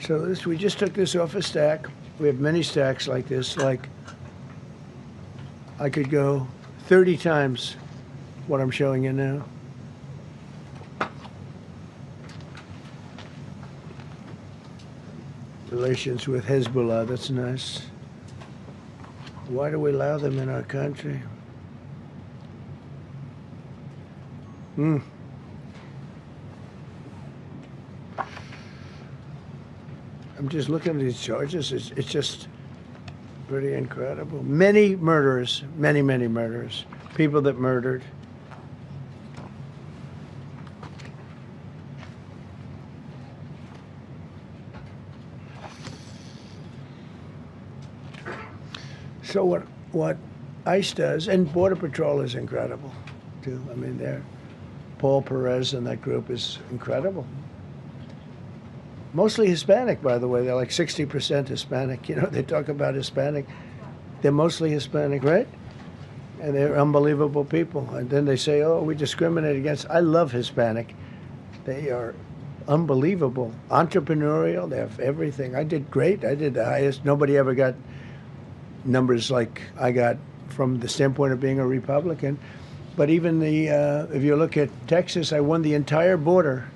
So this, we just took this off a stack. We have many stacks like this. Like, I could go 30 times what I'm showing you now. Relations with Hezbollah, that's nice. Why do we allow them in our country? I'm just looking at these charges. It's just pretty incredible. Many murderers, many murderers. People that murdered. So what ICE does, and Border Patrol is incredible, too. I mean, Paul Perez and that group is incredible. Mostly Hispanic, by the way. They're like 60% Hispanic. You know, they talk about Hispanic. They're mostly Hispanic, right? And they're unbelievable people. And then they say, oh, we discriminate against. I love Hispanic. They are unbelievable. Entrepreneurial. They have everything. I did great. I did the highest. Nobody ever got numbers like I got from the standpoint of being a Republican. But even if you look at Texas, I won the entire border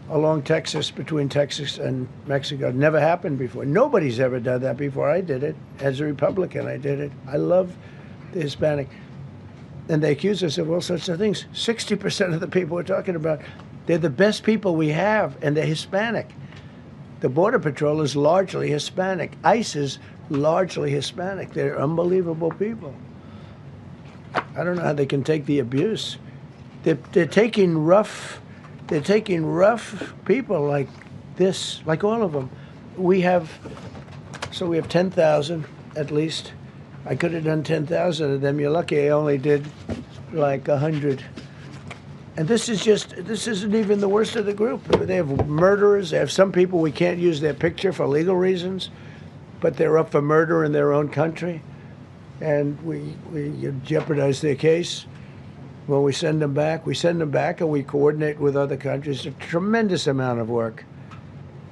along Texas, between Texas and Mexico. It never happened before. Nobody's ever done that before. I did it. As a Republican, I did it. I love the Hispanic. And they accuse us of all sorts of things. 60% of the people we're talking about, they're the best people we have, and they're Hispanic. The Border Patrol is largely Hispanic. ICE is largely Hispanic. They're unbelievable people. I don't know how they can take the abuse. They're taking rough people like this, like all of them. We have 10,000 at least. I could have done 10,000 of them. You're lucky I only did like 100. And this isn't even the worst of the group. They have murderers. They have some people we can't use their picture for legal reasons, but they're up for murder in their own country. And we jeopardize their case. When we send them back and we coordinate with other countries. A tremendous amount of work.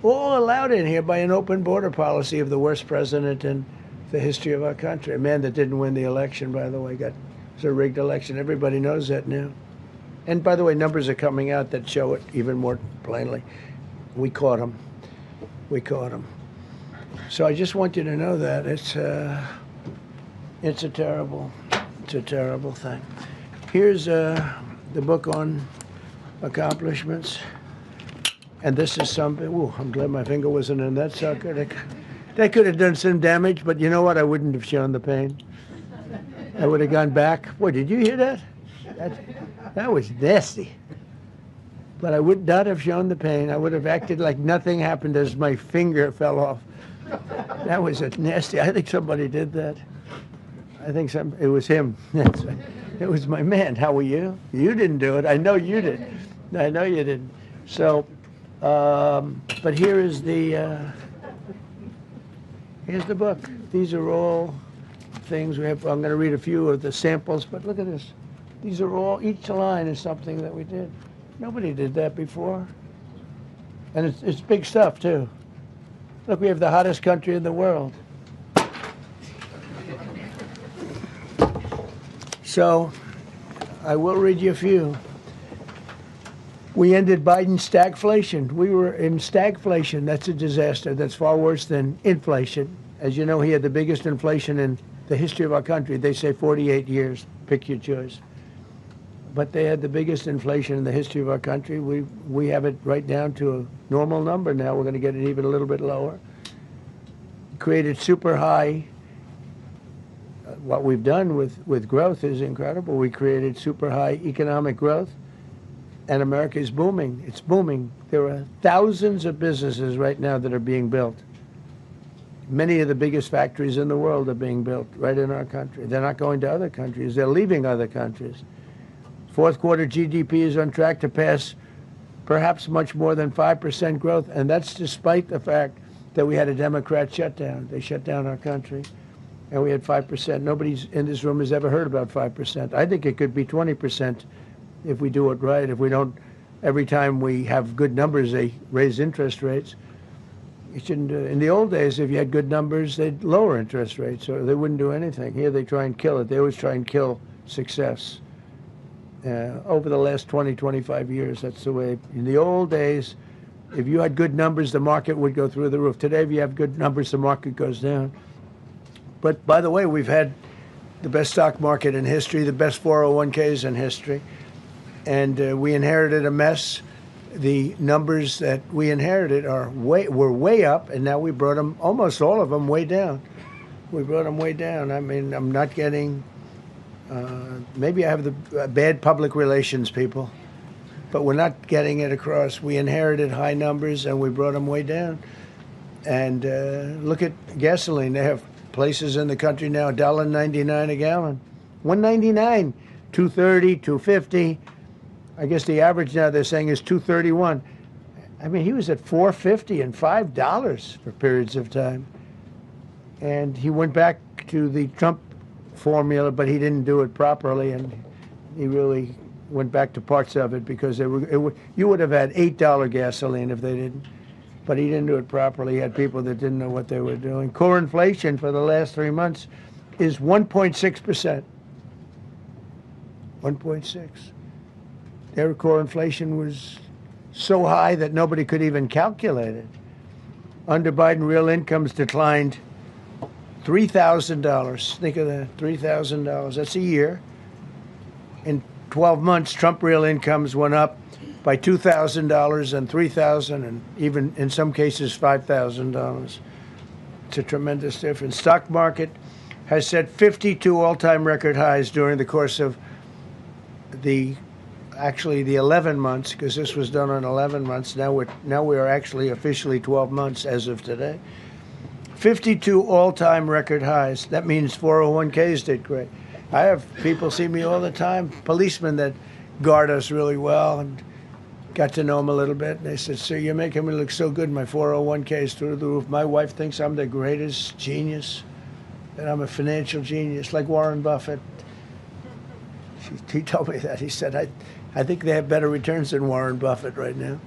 All allowed in here by an open border policy of the worst president in the history of our country. A man that didn't win the election, by the way. It was a rigged election. Everybody knows that now. And by the way, numbers are coming out that show it even more plainly. We caught him. We caught him. So I just want you to know that it's a terrible thing. Here's the book on accomplishments. And this is something, ooh, I'm glad my finger wasn't in that sucker. That could have done some damage, but you know what? I wouldn't have shown the pain. I would have gone back. Boy, did you hear that? That was nasty. But I would not have shown the pain. I would have acted like nothing happened as my finger fell off. That was a nasty, I think somebody did that. I think it was him. It was my man. How were you? You didn't do it. I know you did. I know you didn't. So, but here's the book. These are all things we have. I'm going to read a few of the samples, but look at this. These are all, each line is something that we did. Nobody did that before. And it's big stuff, too. Look, we have the hottest country in the world. So, I will read you a few. We ended Biden's stagflation. We were in stagflation. That's a disaster. That's far worse than inflation. As you know, he had the biggest inflation in the history of our country. They say 48 years. Pick your choice. But they had the biggest inflation in the history of our country. We have it right down to a normal number now. We're going to get it even a little bit lower. Created super high. What we've done with growth is incredible. We created super high economic growth, and America is booming. It's booming. There are thousands of businesses right now that are being built. Many of the biggest factories in the world are being built right in our country. They're not going to other countries. They're leaving other countries. Fourth quarter GDP is on track to pass perhaps much more than 5% growth, and that's despite the fact that we had a Democrat shutdown. They shut down our country, and we had 5%. Nobody in this room has ever heard about 5%. I think it could be 20% if we do it right. If we don't, every time we have good numbers, they raise interest rates. You shouldn't do it. In the old days, if you had good numbers, they'd lower interest rates, or they wouldn't do anything. Here, they try and kill it. They always try and kill success. Over the last 20, 25 years, that's the way. In the old days, if you had good numbers, the market would go through the roof. Today, if you have good numbers, the market goes down. But by the way, we've had the best stock market in history, the best 401ks in history, and we inherited a mess. The numbers that we inherited were way up, and now we brought them, almost all of them, way down. We brought them way down. I mean, I'm not getting, maybe I have the bad public relations people, but we're not getting it across. We inherited high numbers, and we brought them way down. And look at gasoline. They have places in the country now, $1.99 a gallon. $1.99, $2.30, $2.50. I guess the average now they're saying is $2.31. I mean, he was at $4.50 and $5 for periods of time. And he went back to the Trump formula, but he didn't do it properly, and he really went back to parts of it because you would have had $8 gasoline if they didn't. But he didn't do it properly. He had people that didn't know what they were doing. Core inflation for the last 3 months is 1.6%. 1.6. Their core inflation was so high that nobody could even calculate it. Under Biden, real incomes declined $3,000. Think of that, $3,000. That's a year. In 12 months, Trump real incomes went up by $2,000 and $3,000 and even in some cases $5,000. It's a tremendous difference. Stock market has set 52 all-time record highs during the course of the 11 months, because this was done on 11 months. Now we are actually officially 12 months as of today. 52 all-time record highs. That means 401ks did great. I have people see me all the time, policemen that guard us really well, and got to know them a little bit. And they said, "Sir, you're making me look so good. My 401k is through the roof. My wife thinks I'm the greatest genius, that I'm a financial genius, like Warren Buffett." He told me that. He said, I think they have better returns than Warren Buffett right now.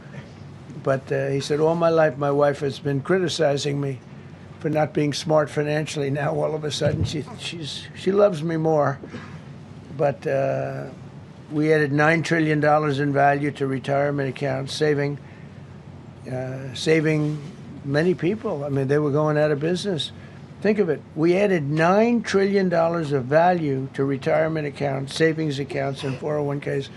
But he said, all my life, my wife has been criticizing me for not being smart financially. Now, all of a sudden, she loves me more. But we added $9 trillion in value to retirement accounts, saving many people. I mean, they were going out of business. Think of it. We added $9 trillion of value to retirement accounts, savings accounts, and 401ks.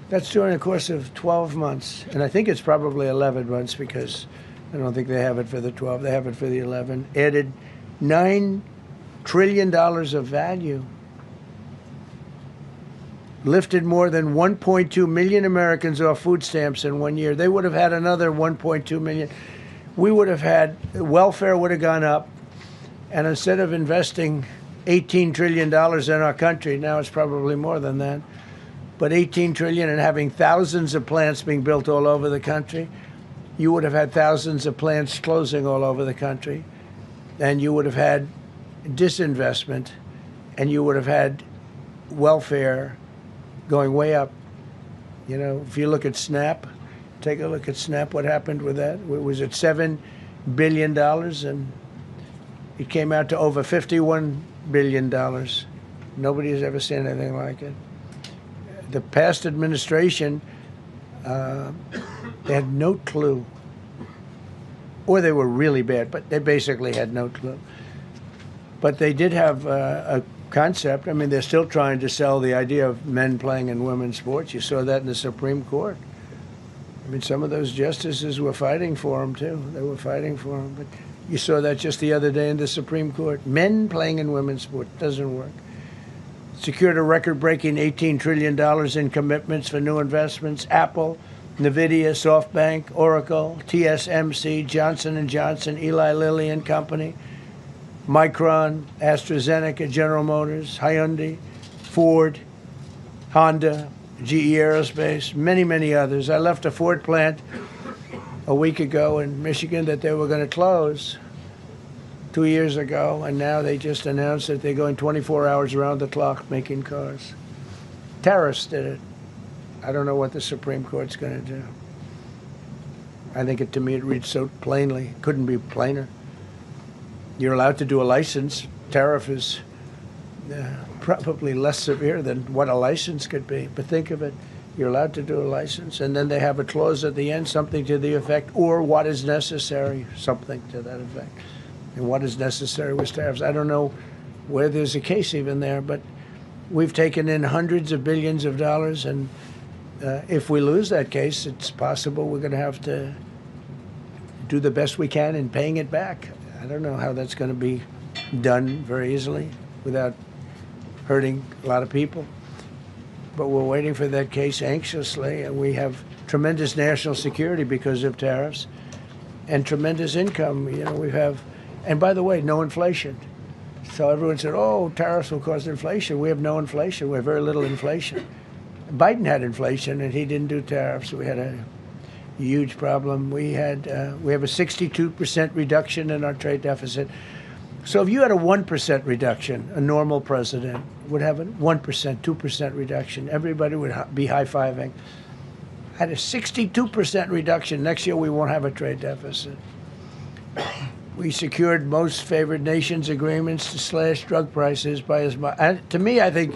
That's during the course of 12 months. And I think it's probably 11 months because I don't think they have it for the 12. They have it for the 11. Added $9 trillion of value. Lifted more than 1.2 million Americans off food stamps in 1 year. They would have had another 1.2 million. We would have had, welfare would have gone up. And instead of investing $18 trillion in our country, now it's probably more than that, but $18 trillion and having thousands of plants being built all over the country, you would have had thousands of plants closing all over the country, and you would have had disinvestment, and you would have had welfare going way up. You know, if you look at SNAP, take a look at SNAP, what happened with that? It was at $7 billion, and it came out to over $51 billion. Nobody has ever seen anything like it. The past administration, they had no clue. Or they were really bad, but they basically had no clue. But they did have a concept. I mean, they're still trying to sell the idea of men playing in women's sports. You saw that in the Supreme Court. I mean, some of those justices were fighting for them, too. They were fighting for them. But you saw that just the other day in the Supreme Court. Men playing in women's sports doesn't work. Secured a record-breaking $18 trillion in commitments for new investments. Apple, NVIDIA, SoftBank, Oracle, TSMC, Johnson & Johnson, Eli Lilly and Company, Micron, AstraZeneca, General Motors, Hyundai, Ford, Honda, GE Aerospace, many, many others. I left a Ford plant a week ago in Michigan that they were going to close 2 years ago, and now they just announced that they're going 24 hours around the clock making cars. Tariffs did it. I don't know what the Supreme Court's going to do. I think to me it reads so plainly. Couldn't be plainer. You're allowed to do a license. Tariff is probably less severe than what a license could be. But think of it. You're allowed to do a license, and then they have a clause at the end, something to the effect, or what is necessary, something to that effect. And what is necessary was tariffs. I don't know where there's a case even there, but we've taken in hundreds of billions of dollars, and if we lose that case, it's possible we're going to have to do the best we can in paying it back. I don't know how that's going to be done very easily without hurting a lot of people. But we're waiting for that case anxiously, and we have tremendous national security because of tariffs and tremendous income. You know, we have, and by the way, no inflation. So everyone said, oh, tariffs will cause inflation. We have no inflation. We have very little inflation. Biden had inflation, and he didn't do tariffs. We had a huge problem. We have a 62% reduction in our trade deficit. So if you had a 1% reduction, a normal president would have a 1%, 2% reduction. Everybody would be high-fiving. Had a 62% reduction. Next year, we won't have a trade deficit. We secured most favored nations agreements to slash drug prices by as much. To me, I think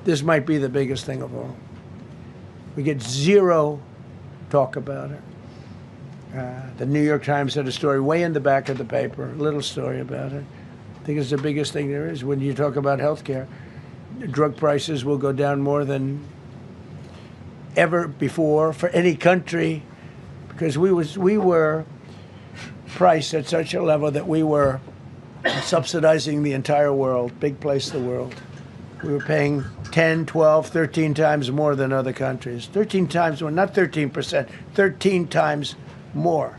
this might be the biggest thing of all. We get zero talk about it. The New York Times had a story way in the back of the paper, a little story about it. I think it's the biggest thing there is when you talk about health care. Drug prices will go down more than ever before for any country because we were priced at such a level that we were subsidizing the entire world, big place in the world. We were paying 10, 12, 13 times more than other countries. 13 times more, not 13%, 13 times more.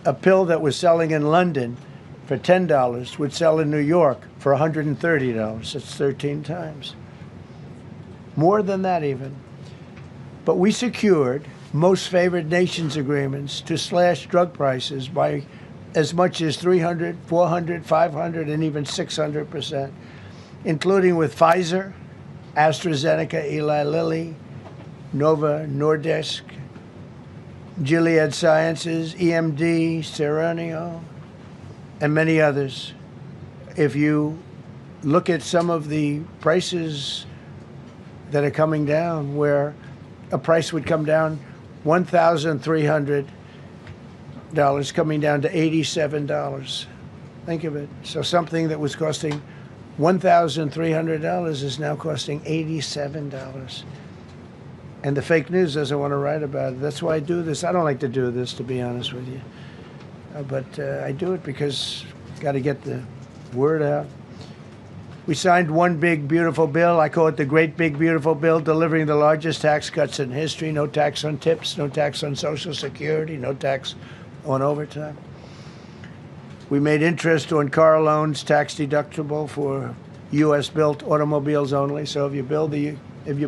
A pill that was selling in London for $10 would sell in New York for $130. That's 13 times. More than that even. But we secured most favored nations agreements to slash drug prices by as much as 300, 400, 500, and even 600%, including with Pfizer, AstraZeneca, Eli Lilly, Novo Nordisk, Gilead Sciences, EMD, Serenio, and many others. If you look at some of the prices that are coming down, where a price would come down $1,300 coming down to $87. Think of it. So something that was costing $1,300 is now costing $87. And the fake news doesn't want to write about it. That's why I do this. I don't like to do this, to be honest with you. But I do it because got to get the word out. We signed one big, beautiful bill. I call it the Great Big Beautiful Bill, delivering the largest tax cuts in history. No tax on tips, no tax on Social Security, no tax on overtime. We made interest on car loans tax deductible for U.S.-built automobiles only. So if you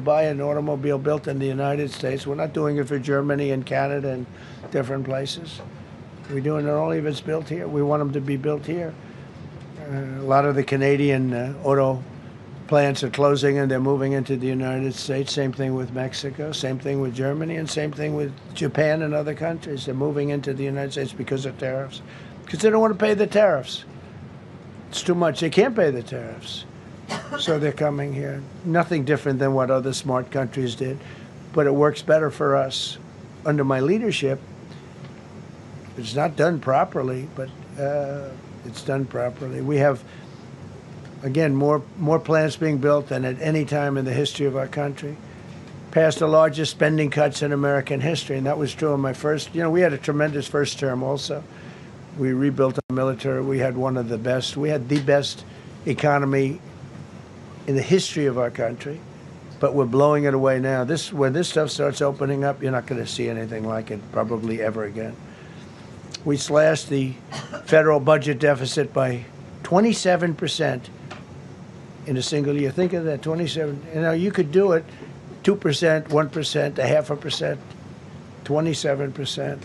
buy an automobile built in the United States, we're not doing it for Germany and Canada and different places. We're doing it only if it's built here. We want them to be built here. A lot of the Canadian auto plants are closing and they're moving into the United States. Same thing with Mexico, same thing with Germany, and same thing with Japan and other countries. They're moving into the United States because of tariffs. Because they don't want to pay the tariffs. It's too much. They can't pay the tariffs. So they're coming here. Nothing different than what other smart countries did. But it works better for us. Under my leadership, it's not done properly, but it's done properly. We have, again, more plants being built than at any time in the history of our country. Passed the largest spending cuts in American history, and that was true in my first. We had a tremendous first term also. We rebuilt our military. We had one of the best. We had the best economy in the history of our country, but we're blowing it away now. When this stuff starts opening up, you're not going to see anything like it probably ever again. We slashed the federal budget deficit by 27% in a single year. Think of that, 27. You could do it 2%, 1%, 0.5%, 27%.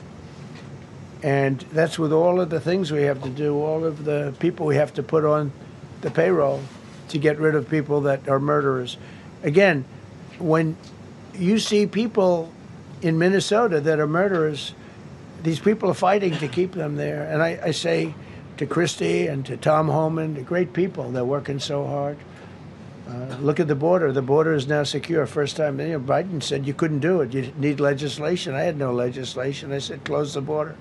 And that's with all of the things we have to do, all of the people we have to put on the payroll to get rid of people that are murderers. Again, when you see people in Minnesota that are murderers, these people are fighting to keep them there. And I say to Christie and to Tom Homan, the great people, they're working so hard. Look at the border. The border is now secure. First time, Biden said you couldn't do it. You need legislation. I had no legislation. I said close the border.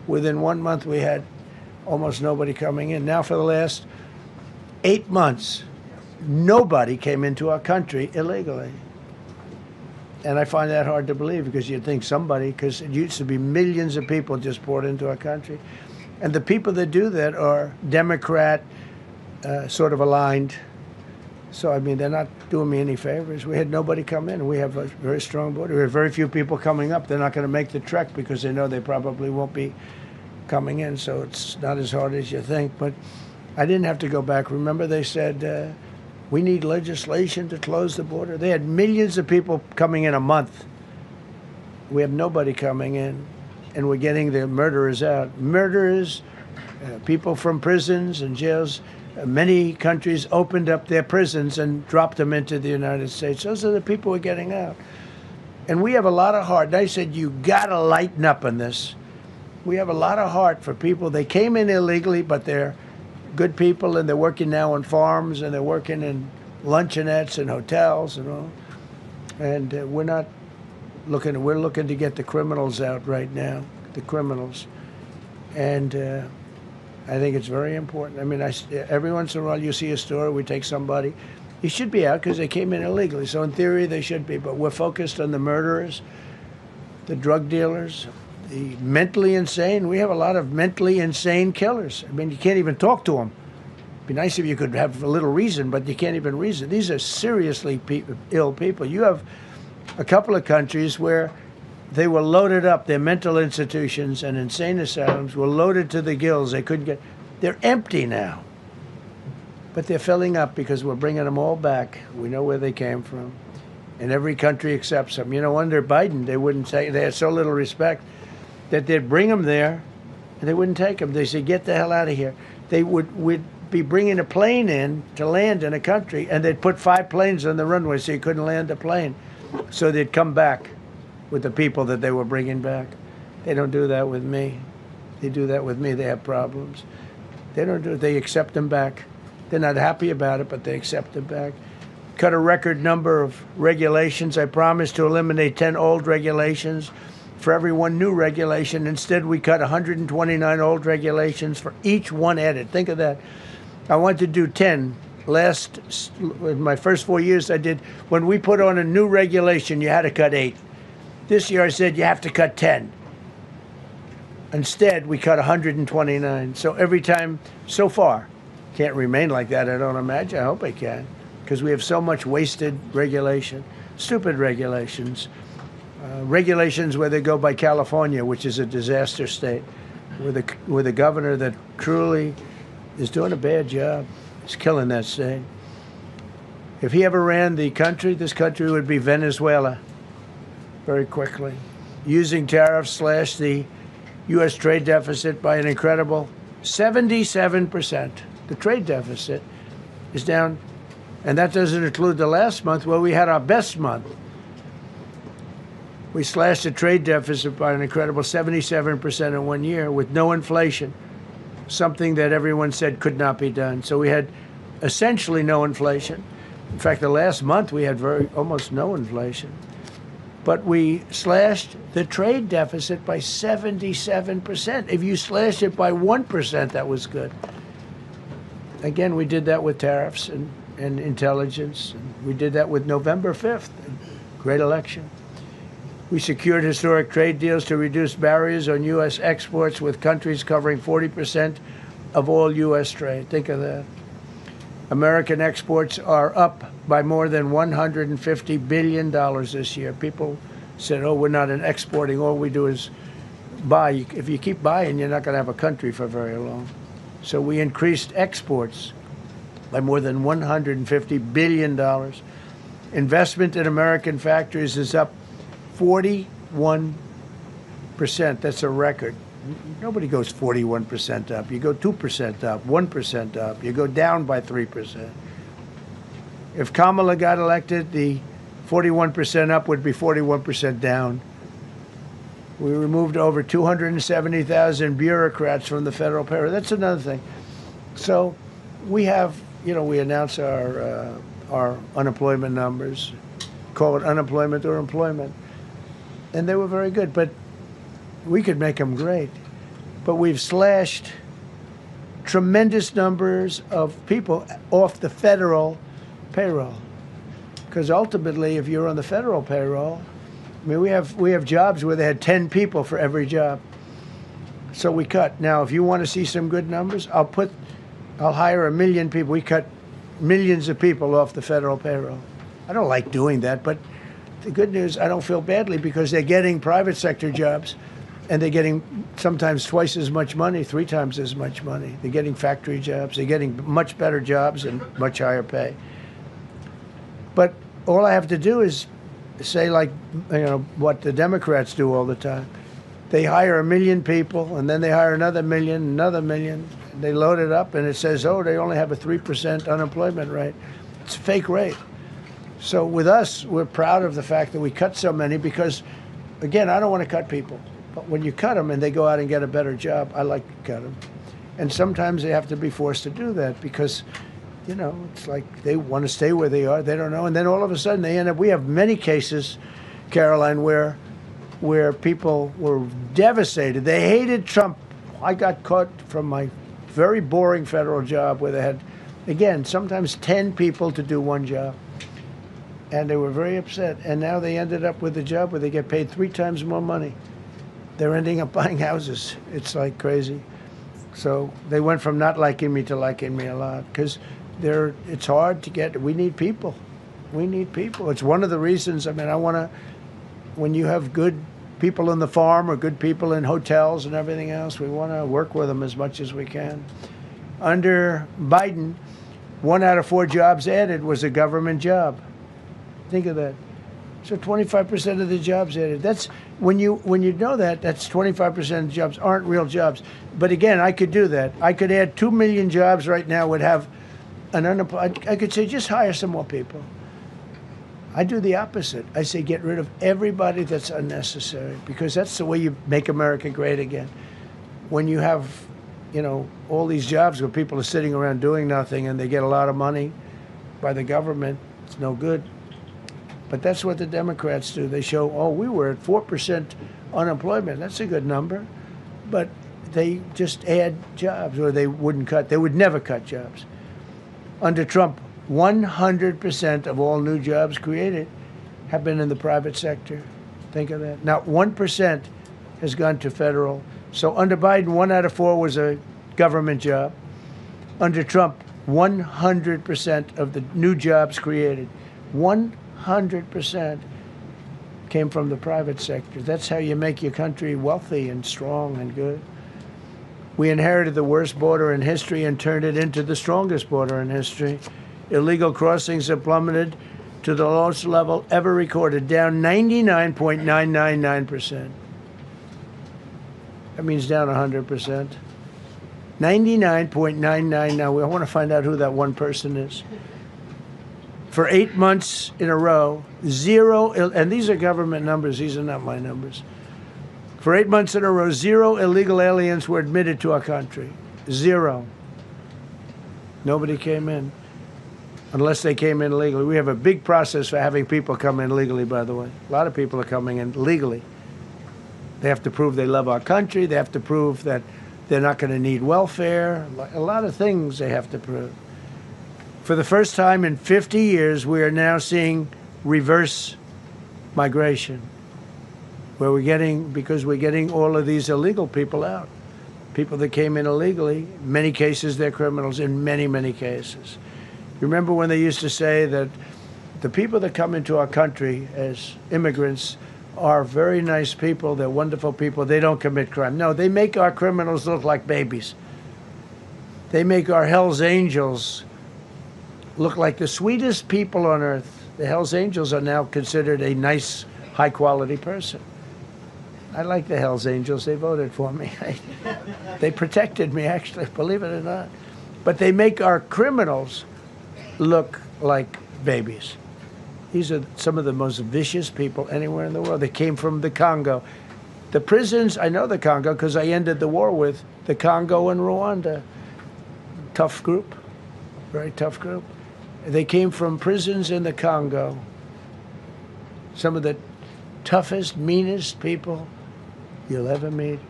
Within 1 month, we had almost nobody coming in. Now for the last 8 months, nobody came into our country illegally. And I find that hard to believe because you'd think somebody, because it used to be millions of people just poured into our country. And the people that do that are Democrat sort of aligned. So, I mean, they're not doing me any favors. We had nobody come in. We have a very strong border. We have very few people coming up. They're not going to make the trek because they know they probably won't be coming in. So it's not as hard as you think. But I didn't have to go back. Remember, they said, we need legislation to close the border. They had millions of people coming in a month. We have nobody coming in. And we're getting the murderers out. Murderers, people from prisons and jails. Many countries opened up their prisons and dropped them into the United States. Those are the people we're getting out. And we have a lot of heart. And I said, you got to lighten up on this. We have a lot of heart for people. They came in illegally, but they're good people, and they're working now on farms, and they're working in luncheonettes and hotels and all. And we're looking to get the criminals out right now, the criminals. And I think it's very important. I mean, every once in a while you see a story, we take somebody. He should be out because they came in illegally. So in theory, they should be. But we're focused on the murderers, the drug dealers, the mentally insane. We have a lot of mentally insane killers. I mean, you can't even talk to them. It'd be nice if you could have a little reason, but you can't even reason. These are seriously ill people. You have a couple of countries where they were loaded up. Their mental institutions and insane asylums were loaded to the gills. They couldn't get. They're empty now. But they're filling up because we're bringing them all back. We know where they came from. And every country accepts them. You know, under Biden, they wouldn't take. They had so little respect that they'd bring them there, and they wouldn't take them. They said, get the hell out of here. They would be bringing a plane in to land in a country, and they'd put 5 planes on the runway so you couldn't land the plane. So they'd come back with the people that they were bringing back. They don't do that with me. They do that with me. They have problems. They don't do it. They accept them back. They're not happy about it, but they accept them back. Cut a record number of regulations. I promised to eliminate 10 old regulations for every one new regulation. Instead, we cut 129 old regulations for each one added. Think of that. I wanted to do 10. In my first 4 years, I did. When we put on a new regulation, you had to cut 8. This year I said you have to cut 10. Instead, we cut 129. So every time, so far, can't remain like that, I don't imagine. I hope I can, because we have so much wasted regulation, stupid regulations. Regulations where they go by California, which is a disaster state, with a governor that truly is doing a bad job. He's killing that state. If he ever ran the country, this country would be Venezuela. Very quickly. Using tariffs slash the U.S. trade deficit by an incredible 77%. The trade deficit is down, and that doesn't include the last month where we had our best month. We slashed the trade deficit by an incredible 77% in 1 year with no inflation, something that everyone said could not be done. So we had essentially no inflation. In fact, the last month we had almost no inflation. But we slashed the trade deficit by 77%. If you slashed it by 1%, that was good. Again, we did that with tariffs and intelligence. We did that with November 5th, great election. We secured historic trade deals to reduce barriers on U.S. exports with countries covering 40% of all U.S. trade. Think of that. American exports are up by more than $150 billion this year. People said, oh, we're not exporting. All we do is buy. If you keep buying, you're not going to have a country for very long. So we increased exports by more than $150 billion. Investment in American factories is up 41%. That's a record. Nobody goes 41% up. You go 2% up, 1% up. You go down by 3%. If Kamala got elected, the 41% up would be 41% down. We removed over 270,000 bureaucrats from the federal payroll. That's another thing. So we have, we announce our unemployment numbers, call it unemployment or employment, and they were very good. But we could make them great. But we've slashed tremendous numbers of people off the federal payroll. Because ultimately, if you're on the federal payroll, I mean, we have jobs where they had 10 people for every job. So we cut. Now, if you want to see some good numbers, I'll hire 1 million people. We cut millions of people off the federal payroll. I don't like doing that, but the good news, I don't feel badly because they're getting private sector jobs and they're getting sometimes twice as much money, 3 times as much money. They're getting factory jobs. They're getting much better jobs and much higher pay. But all I have to do is say, like, what the Democrats do all the time. They hire 1 million people, and then they hire another million, another million. They load it up, and it says, oh, they only have a 3% unemployment rate. It's a fake rate. So with us, we're proud of the fact that we cut so many because, again, I don't want to cut people. But when you cut them and they go out and get a better job, I like to cut them. And sometimes they have to be forced to do that because, it's like they want to stay where they are. They don't know. And then all of a sudden they end up, we have many cases, Caroline, where people were devastated. They hated Trump. I got caught from my very boring federal job where they had, again, sometimes 10 people to do one job. And they were very upset. And now they ended up with a job where they get paid 3 times more money. They're ending up buying houses. It's like crazy. So they went from not liking me to liking me a lot because it's hard to get. We need people. We need people. It's one of the reasons. I mean, when you have good people on the farm or good people in hotels and everything else, we want to work with them as much as we can. Under Biden, 1 out of 4 jobs added was a government job. Think of that. So 25% of the jobs added. That's when you know that, that's 25% of the jobs aren't real jobs. But again, I could do that. I could add 2 million jobs right now, would have an unemployed. I could say just hire some more people. I do the opposite. I say get rid of everybody that's unnecessary because that's the way you make America great again. When you have, all these jobs where people are sitting around doing nothing and they get a lot of money by the government, it's no good. But that's what the Democrats do. They show, we were at 4% unemployment. That's a good number. But they just add jobs, or they wouldn't cut. They would never cut jobs. Under Trump, 100% of all new jobs created have been in the private sector. Think of that. Not 1% has gone to federal. So under Biden, 1 out of 4 was a government job. Under Trump, 100% of the new jobs created, 100% came from the private sector. That's how you make your country wealthy and strong and good. We inherited the worst border in history and turned it into the strongest border in history. Illegal crossings have plummeted to the lowest level ever recorded, down 99.999%. That means down 100%. 99.99. Now, I want to find out who that one person is. For 8 months in a row, 0, and these are government numbers, these are not my numbers. For 8 months in a row, 0 illegal aliens were admitted to our country. 0. Nobody came in, unless they came in legally. We have a big process for having people come in legally, by the way. A lot of people are coming in legally. They have to prove they love our country. They have to prove that they're not going to need welfare. A lot of things they have to prove. For the first time in 50 years, we are now seeing reverse migration, where because we're getting all of these illegal people out. People that came in illegally, in many cases they're criminals, in many, many cases. Remember when they used to say that the people that come into our country as immigrants are very nice people, they're wonderful people, they don't commit crime. No, they make our criminals look like babies. They make our Hell's Angels look like the sweetest people on earth. The Hell's Angels are now considered a nice, high-quality person. I like the Hell's Angels. They voted for me. They protected me, actually, believe it or not. But they make our criminals look like babies. These are some of the most vicious people anywhere in the world. They came from the Congo. The prisons, I know the Congo because I ended the war with the Congo and Rwanda. Tough group, very tough group. They came from prisons in the Congo. Some of the toughest, meanest people you'll ever meet.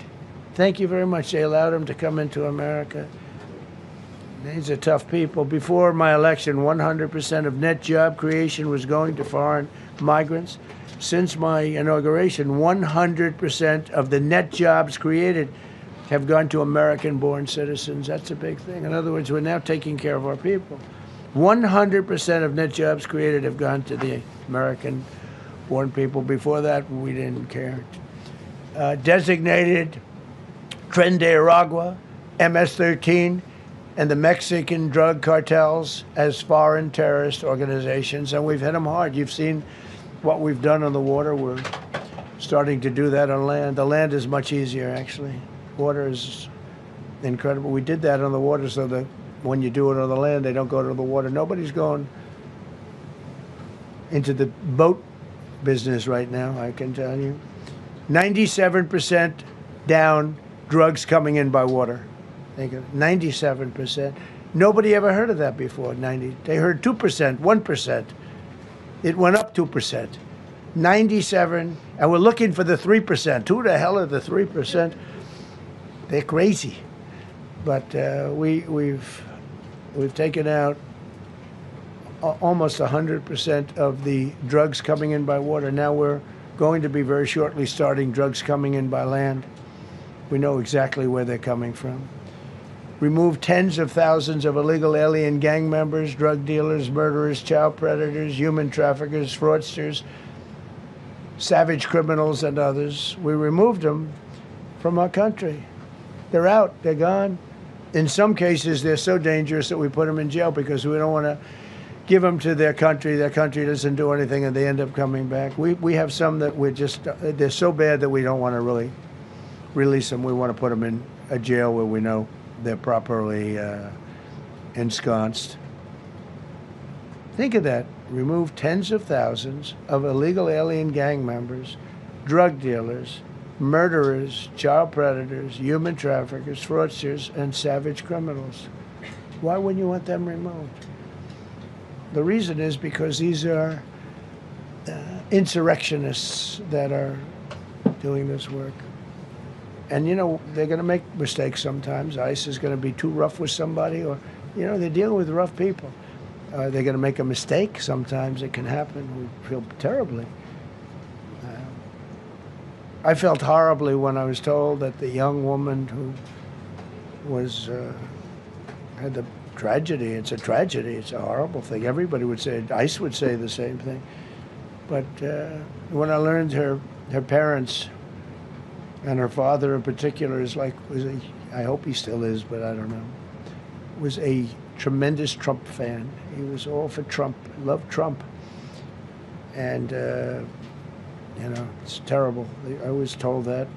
Thank you very much. They allowed him to come into America. These are tough people. Before my election, 100% of net job creation was going to foreign migrants. Since my inauguration, 100% of the net jobs created have gone to American-born citizens. That's a big thing. In other words, we're now taking care of our people. 100% of net jobs created have gone to the American-born people. Before that, we didn't care. Designated Tren de Aragua, MS-13, and the Mexican drug cartels as foreign terrorist organizations, and we've hit them hard. You've seen what we've done on the water. We're starting to do that on land. The land is much easier, actually. Water is incredible. We did that on the water so that when you do it on the land, they don't go to the water. Nobody's going into the boat business right now, I can tell you. 97% down drugs coming in by water. 97%. Nobody ever heard of that before. They heard 2%, 1%. It went up 2%. 97, and we're looking for the 3%. Who the hell are the 3%? They're crazy. But we've taken out almost 100% of the drugs coming in by water. Now we're going to be very shortly starting drugs coming in by land. We know exactly where they're coming from. Remove tens of thousands of illegal alien gang members, drug dealers, murderers, child predators, human traffickers, fraudsters, savage criminals, and others. We removed them from our country. They're out. They're gone. In some cases, they're so dangerous that we put them in jail because we don't want to give them to their country. Their country doesn't do anything, and they end up coming back. We have some that they're so bad that we don't want to really release them. We want to put them in a jail where we know they're properly ensconced. Think of that. Remove tens of thousands of illegal alien gang members, drug dealers, murderers, child predators, human traffickers, fraudsters, and savage criminals. Why wouldn't you want them removed? The reason is because these are insurrectionists that are doing this work. And, you know, they're going to make mistakes sometimes. ICE is going to be too rough with somebody, or, you know, they're dealing with rough people. They're going to make a mistake. Sometimes it can happen. We feel terribly. I felt horribly when I was told that the young woman who was had the tragedy. It's a tragedy. It's a horrible thing. Everybody would say, ICE would say the same thing. But when I learned her parents, and her father in particular I hope he still is, but I don't know, was a tremendous Trump fan. He was all for Trump, loved Trump. And, you know, it's terrible. I was told that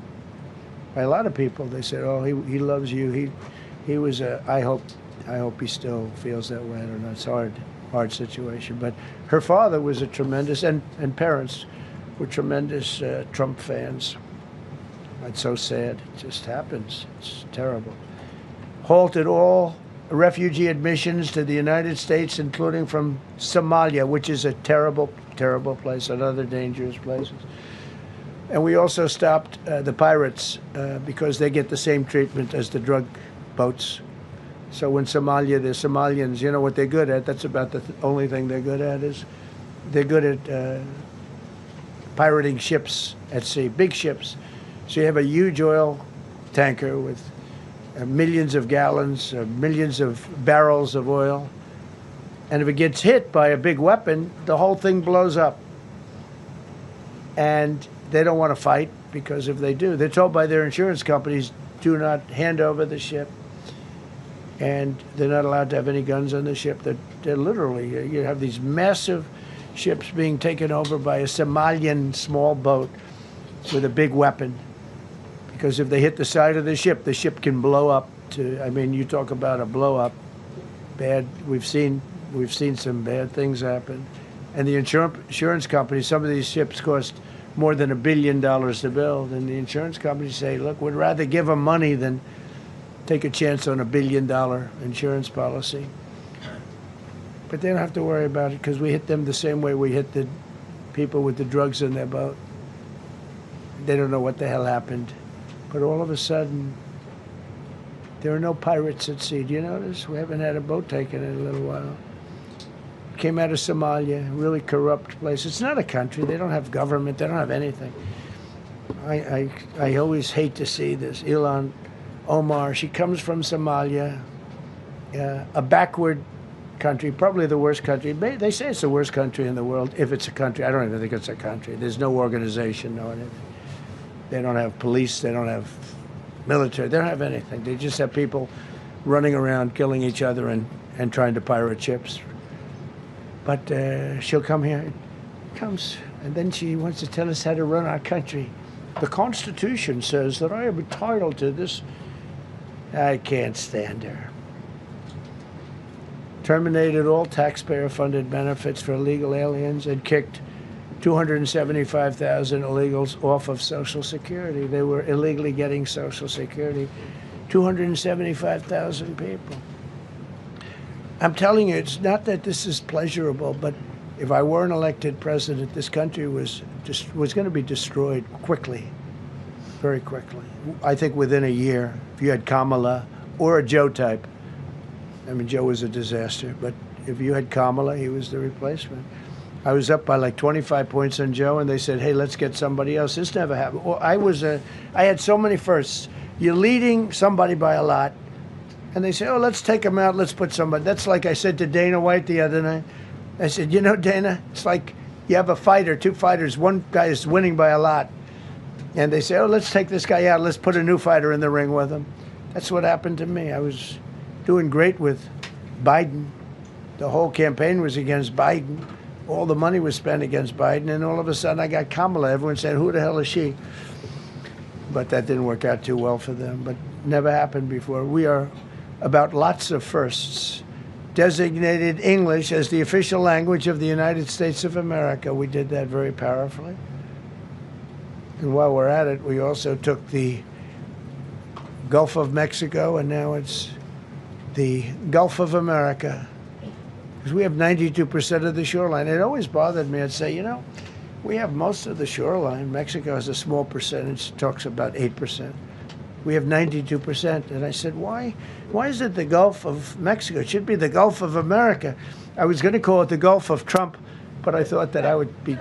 by a lot of people. They said, oh, he loves you. He was I hope he still feels that way. I don't know. It's a hard situation. But her father was a tremendous, and parents were tremendous Trump fans. It's so sad. It just happens. It's terrible. Halted all refugee admissions to the United States, including from Somalia, which is a terrible, terrible place, another dangerous place. And we also stopped the pirates because they get the same treatment as the drug boats. So in Somalia, the Somalians, you know what they're good at? That's about the only thing they're good at is they're good at pirating ships at sea, big ships. So you have a huge oil tanker with millions of gallons, millions of barrels of oil. And if it gets hit by a big weapon, the whole thing blows up. And they don't want to fight because if they do, they're told by their insurance companies, do not hand over the ship. And they're not allowed to have any guns on the ship. They're literally, you have these massive ships being taken over by a Somalian small boat with a big weapon. Because if they hit the side of the ship can blow up I mean, you talk about a blow up. Bad, we've seen some bad things happen. And the insurance companies, some of these ships cost more than $1 billion to build. And the insurance companies say, look, we'd rather give them money than take a chance on $1 billion insurance policy. But they don't have to worry about it because we hit them the same way we hit the people with the drugs in their boat. They don't know what the hell happened. But all of a sudden, there are no pirates at sea. Do you notice? We haven't had a boat taken in a little while. Came out of Somalia, really corrupt place. It's not a country. They don't have government. They don't have anything. I always hate to see this. Ilan Omar, she comes from Somalia, a backward country, probably the worst country. They say it's the worst country in the world, if it's a country. I don't even think it's a country. There's no organization, no anything. They don't have police. They don't have military. They don't have anything. They just have people running around, killing each other and trying to pirate ships. But she'll come here, comes, and then she wants to tell us how to run our country. The Constitution says that I am entitled to this. I can't stand her. Terminated all taxpayer-funded benefits for illegal aliens and kicked 275,000 illegals off of Social Security. They were illegally getting Social Security. 275,000 people. I'm telling you, it's not that this is pleasurable, but if I were an elected president, this country was going to be destroyed quickly, very quickly. I think within a year, if you had Kamala or a Joe type. I mean, Joe was a disaster, but if you had Kamala, he was the replacement. I was up by like 25 points on Joe, and they said, hey, let's get somebody else. This never happened. Well, I had so many firsts. You're leading somebody by a lot, and they say, oh, let's take him out, let's put somebody. That's like I said to Dana White the other night. I said, you know, Dana, it's like you have a fighter, two fighters. One guy is winning by a lot, and they say, oh, let's take this guy out, let's put a new fighter in the ring with him. That's what happened to me. I was doing great with Biden. The whole campaign was against Biden. All the money was spent against Biden, and all of a sudden I got Kamala. Everyone said, who the hell is she? But that didn't work out too well for them, but never happened before. We are about lots of firsts. Designated English as the official language of the United States of America. We did that very powerfully. And while we're at it, we also took the Gulf of Mexico, and now it's the Gulf of America. Because we have 92% of the shoreline. It always bothered me. I'd say, you know, we have most of the shoreline. Mexico has a small percentage, talks about 8%. We have 92%. And I said, why is it the Gulf of Mexico? It should be the Gulf of America. I was going to call it the Gulf of Trump, but I thought that I would be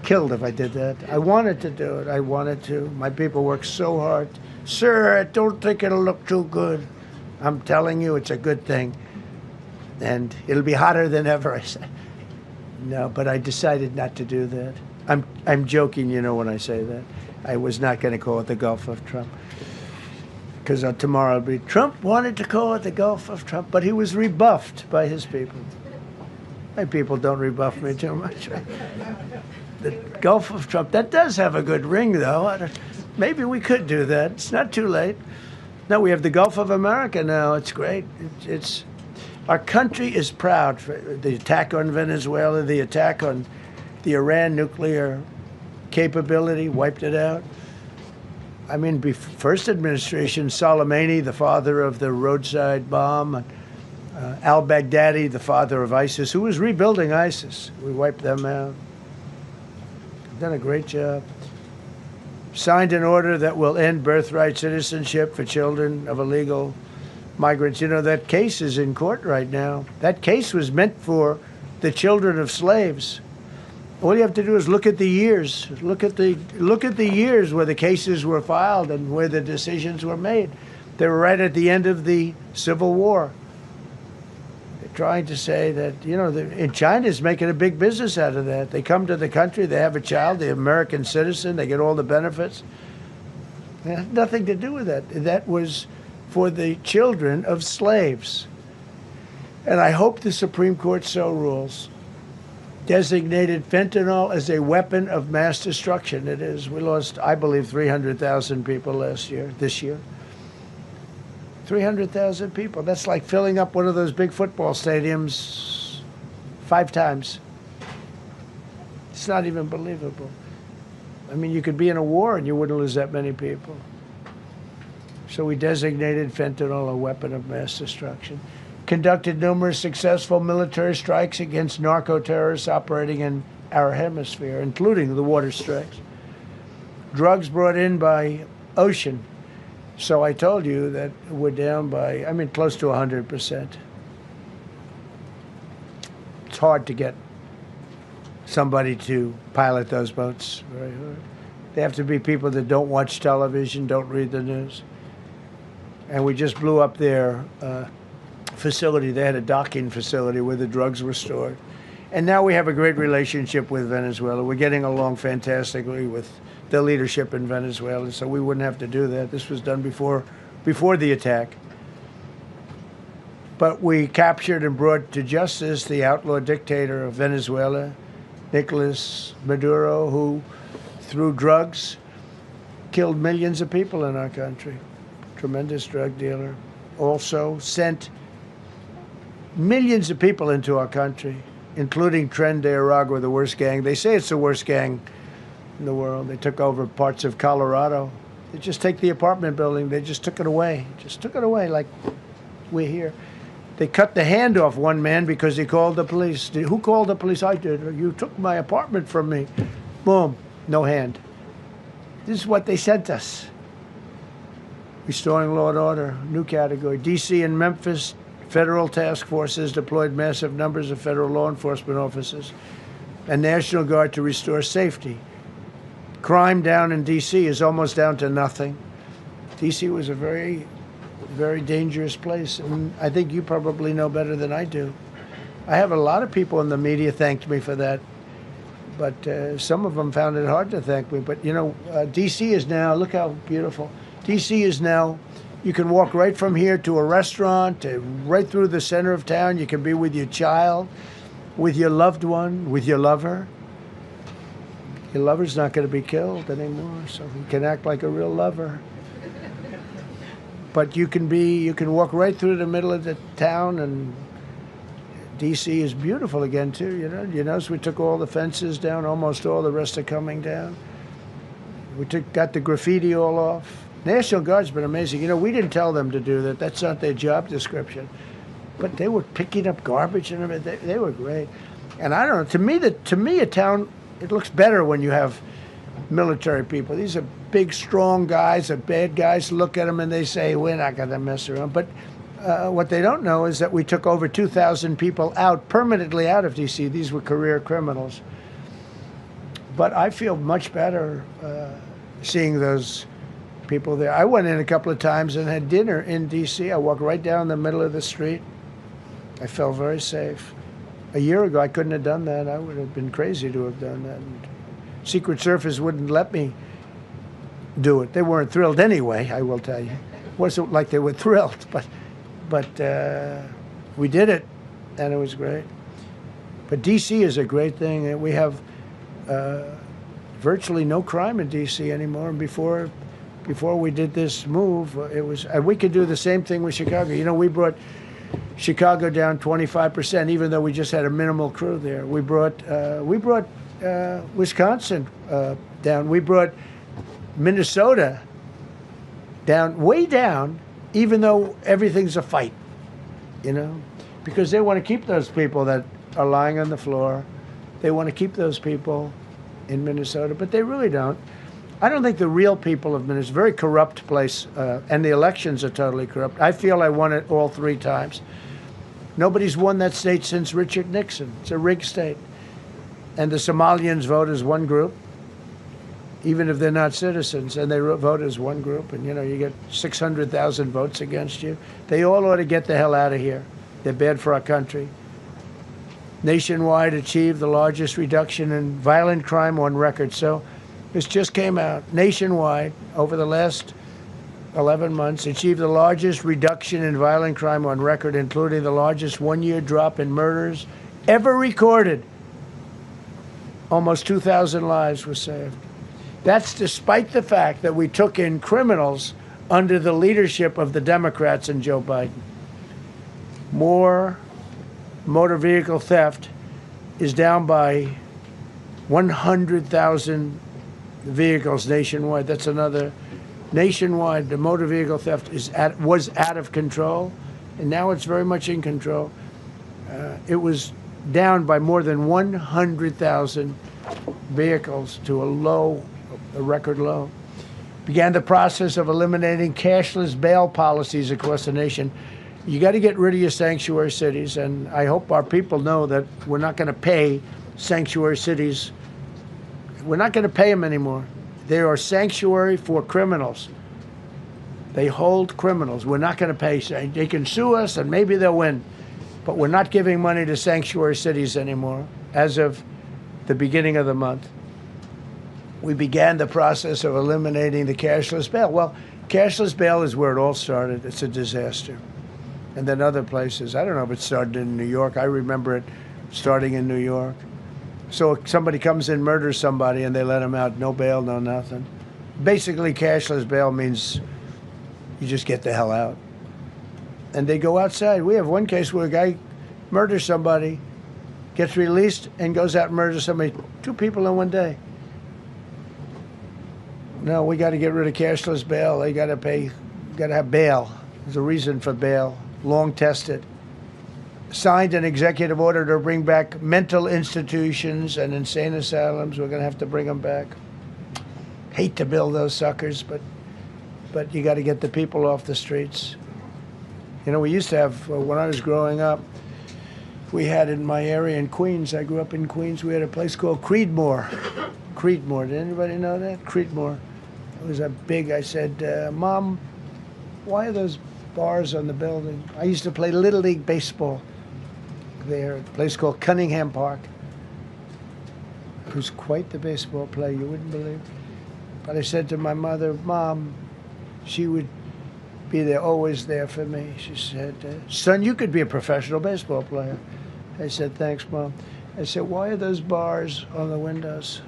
killed if I did that. I wanted to do it. I wanted to. My people work so hard. Sir, I don't think it'll look too good. I'm telling you, it's a good thing. And it'll be hotter than ever, I said. No, but I decided not to do that. I'm joking, you know, when I say that. I was not going to call it the Gulf of Trump. Because tomorrow it'll be, Trump wanted to call it the Gulf of Trump, but he was rebuffed by his people. My people don't rebuff me too much. The Gulf of Trump, that does have a good ring, though. Maybe we could do that. It's not too late. No, we have the Gulf of America now. It's great. Our country is proud for the attack on Venezuela, the attack on the Iran nuclear capability, wiped it out. I mean, first administration, Soleimani, the father of the roadside bomb, al-Baghdadi, the father of ISIS, who was rebuilding ISIS. We wiped them out. Done a great job. Signed an order that will end birthright citizenship for children of illegal migrants. You know, that case is in court right now. That case was meant for the children of slaves. All you have to do is look at the years. Look at the years where the cases were filed and where the decisions were made. They were right at the end of the Civil War. They're trying to say that, you know, in China's making a big business out of that. They come to the country, they have a child, the American citizen, they get all the benefits. It had nothing to do with that. That was for the children of slaves. And I hope the Supreme Court so rules. Designated fentanyl as a weapon of mass destruction. It is. We lost, I believe, 300,000 people this year. 300,000 people. That's like filling up one of those big football stadiums 5 times. It's not even believable. I mean, you could be in a war and you wouldn't lose that many people. So we designated fentanyl a weapon of mass destruction. Conducted numerous successful military strikes against narco-terrorists operating in our hemisphere, including the water strikes. Drugs brought in by ocean. So I told you that we're down by, I mean, close to 100%. It's hard to get somebody to pilot those boats. Very hard. They have to be people that don't watch television, don't read the news. And we just blew up their facility. They had a docking facility where the drugs were stored. And now we have a great relationship with Venezuela. We're getting along fantastically with the leadership in Venezuela, so we wouldn't have to do that. This was done before the attack. But we captured and brought to justice the outlaw dictator of Venezuela, Nicolas Maduro, who, through drugs, killed millions of people in our country. Tremendous drug dealer. Also sent millions of people into our country, including Tren de Aragua, the worst gang. They say it's the worst gang in the world. They took over parts of Colorado. They just take the apartment building. They just took it away. Just took it away like we're here. They cut the hand off one man because he called the police. Who called the police? I did. You took my apartment from me. Boom. No hand. This is what they sent us. Restoring law and order, new category. D.C. and Memphis, federal task forces deployed massive numbers of federal law enforcement officers and National Guard to restore safety. Crime down in D.C. is almost down to nothing. D.C. was a very, very dangerous place, and I think you probably know better than I do. I have a lot of people in the media thanked me for that, but some of them found it hard to thank me. But, you know, D.C. is now, look how beautiful. D.C. is now, you can walk right from here to a restaurant, right through the center of town. You can be with your child, with your loved one, with your lover. Your lover's not going to be killed anymore, so you can act like a real lover. But you can walk right through the middle of the town, and D.C. is beautiful again, too. You notice we took all the fences down, almost all, the rest are coming down. We got the graffiti all off. National Guard's been amazing. You know, we didn't tell them to do that. That's not their job description. But they were picking up garbage and everything. They were great. And I don't know, to me a town, it looks better when you have military people. These are big, strong guys, are bad guys. Look at them and they say, we're not going to mess around. But what they don't know is that we took over 2,000 people out, permanently out of D.C. These were career criminals. But I feel much better seeing those people there. I went in a couple of times and had dinner in D.C. I walked right down the middle of the street. I felt very safe. A year ago, I couldn't have done that. I would have been crazy to have done that. And Secret Service wouldn't let me do it. They weren't thrilled anyway, I will tell you. It wasn't like they were thrilled, but we did it, and it was great. But D.C. is a great thing. We have virtually no crime in D.C. anymore. And before we did this move, it was we could do the same thing with Chicago. You know, we brought Chicago down 25%, even though we just had a minimal crew there. We brought Wisconsin down. We brought Minnesota down, way down, even though everything's a fight, you know, because they want to keep those people that are lying on the floor. They want to keep those people in Minnesota, but they really don't. I don't think the real people of Minnesota, it's a very corrupt place, and the elections are totally corrupt. I feel I won it all 3 times. Nobody's won that state since Richard Nixon. It's a rigged state. And the Somalians vote as one group, even if they're not citizens, and they vote as one group, and, you know, you get 600,000 votes against you. They all ought to get the hell out of here. They're bad for our country. Nationwide achieved the largest reduction in violent crime on record. So this just came out. Nationwide, over the last 11 months, achieved the largest reduction in violent crime on record, including the largest one-year drop in murders ever recorded. Almost 2,000 lives were saved. That's despite the fact that we took in criminals under the leadership of the Democrats and Joe Biden. More motor vehicle theft is down by 100,000 vehicles nationwide. That's another. Nationwide, the motor vehicle theft was out of control, and now it's very much in control. It was down by more than 100,000 vehicles to a record low. Began the process of eliminating cashless bail policies across the nation. You got to get rid of your sanctuary cities, and I hope our people know that we're not going to pay sanctuary cities. We're not going to pay them anymore. They are sanctuary for criminals. They hold criminals. We're not going to pay. They can sue us, and maybe they'll win. But we're not giving money to sanctuary cities anymore as of the beginning of the month. We began the process of eliminating the cashless bail. Well, cashless bail is where it all started. It's a disaster. And then other places. I don't know if it started in New York. I remember it starting in New York. So somebody comes in, murders somebody, and they let them out. No bail, no nothing. Basically, cashless bail means you just get the hell out. And they go outside. We have one case where a guy murders somebody, gets released, and goes out and murders somebody. 2 people in one day. No, we got to get rid of cashless bail. They got to pay, got to have bail. There's a reason for bail. Long tested. Signed an executive order to bring back mental institutions and insane asylums. We're going to have to bring them back. Hate to build those suckers, but you got to get the people off the streets. You know, we used to have, when I was growing up, we had in my area in Queens, I grew up in Queens, we had a place called Creedmoor. Creedmoor, did anybody know that? Creedmoor. It was a big, I said, Mom, why are those bars on the building? I used to play Little League baseball there at a place called Cunningham Park. Who's quite the baseball player, you wouldn't believe. But I said to my mother, Mom, she would be there, always there for me. She said, son, you could be a professional baseball player. I said, thanks, Mom. I said, why are those bars on the windows?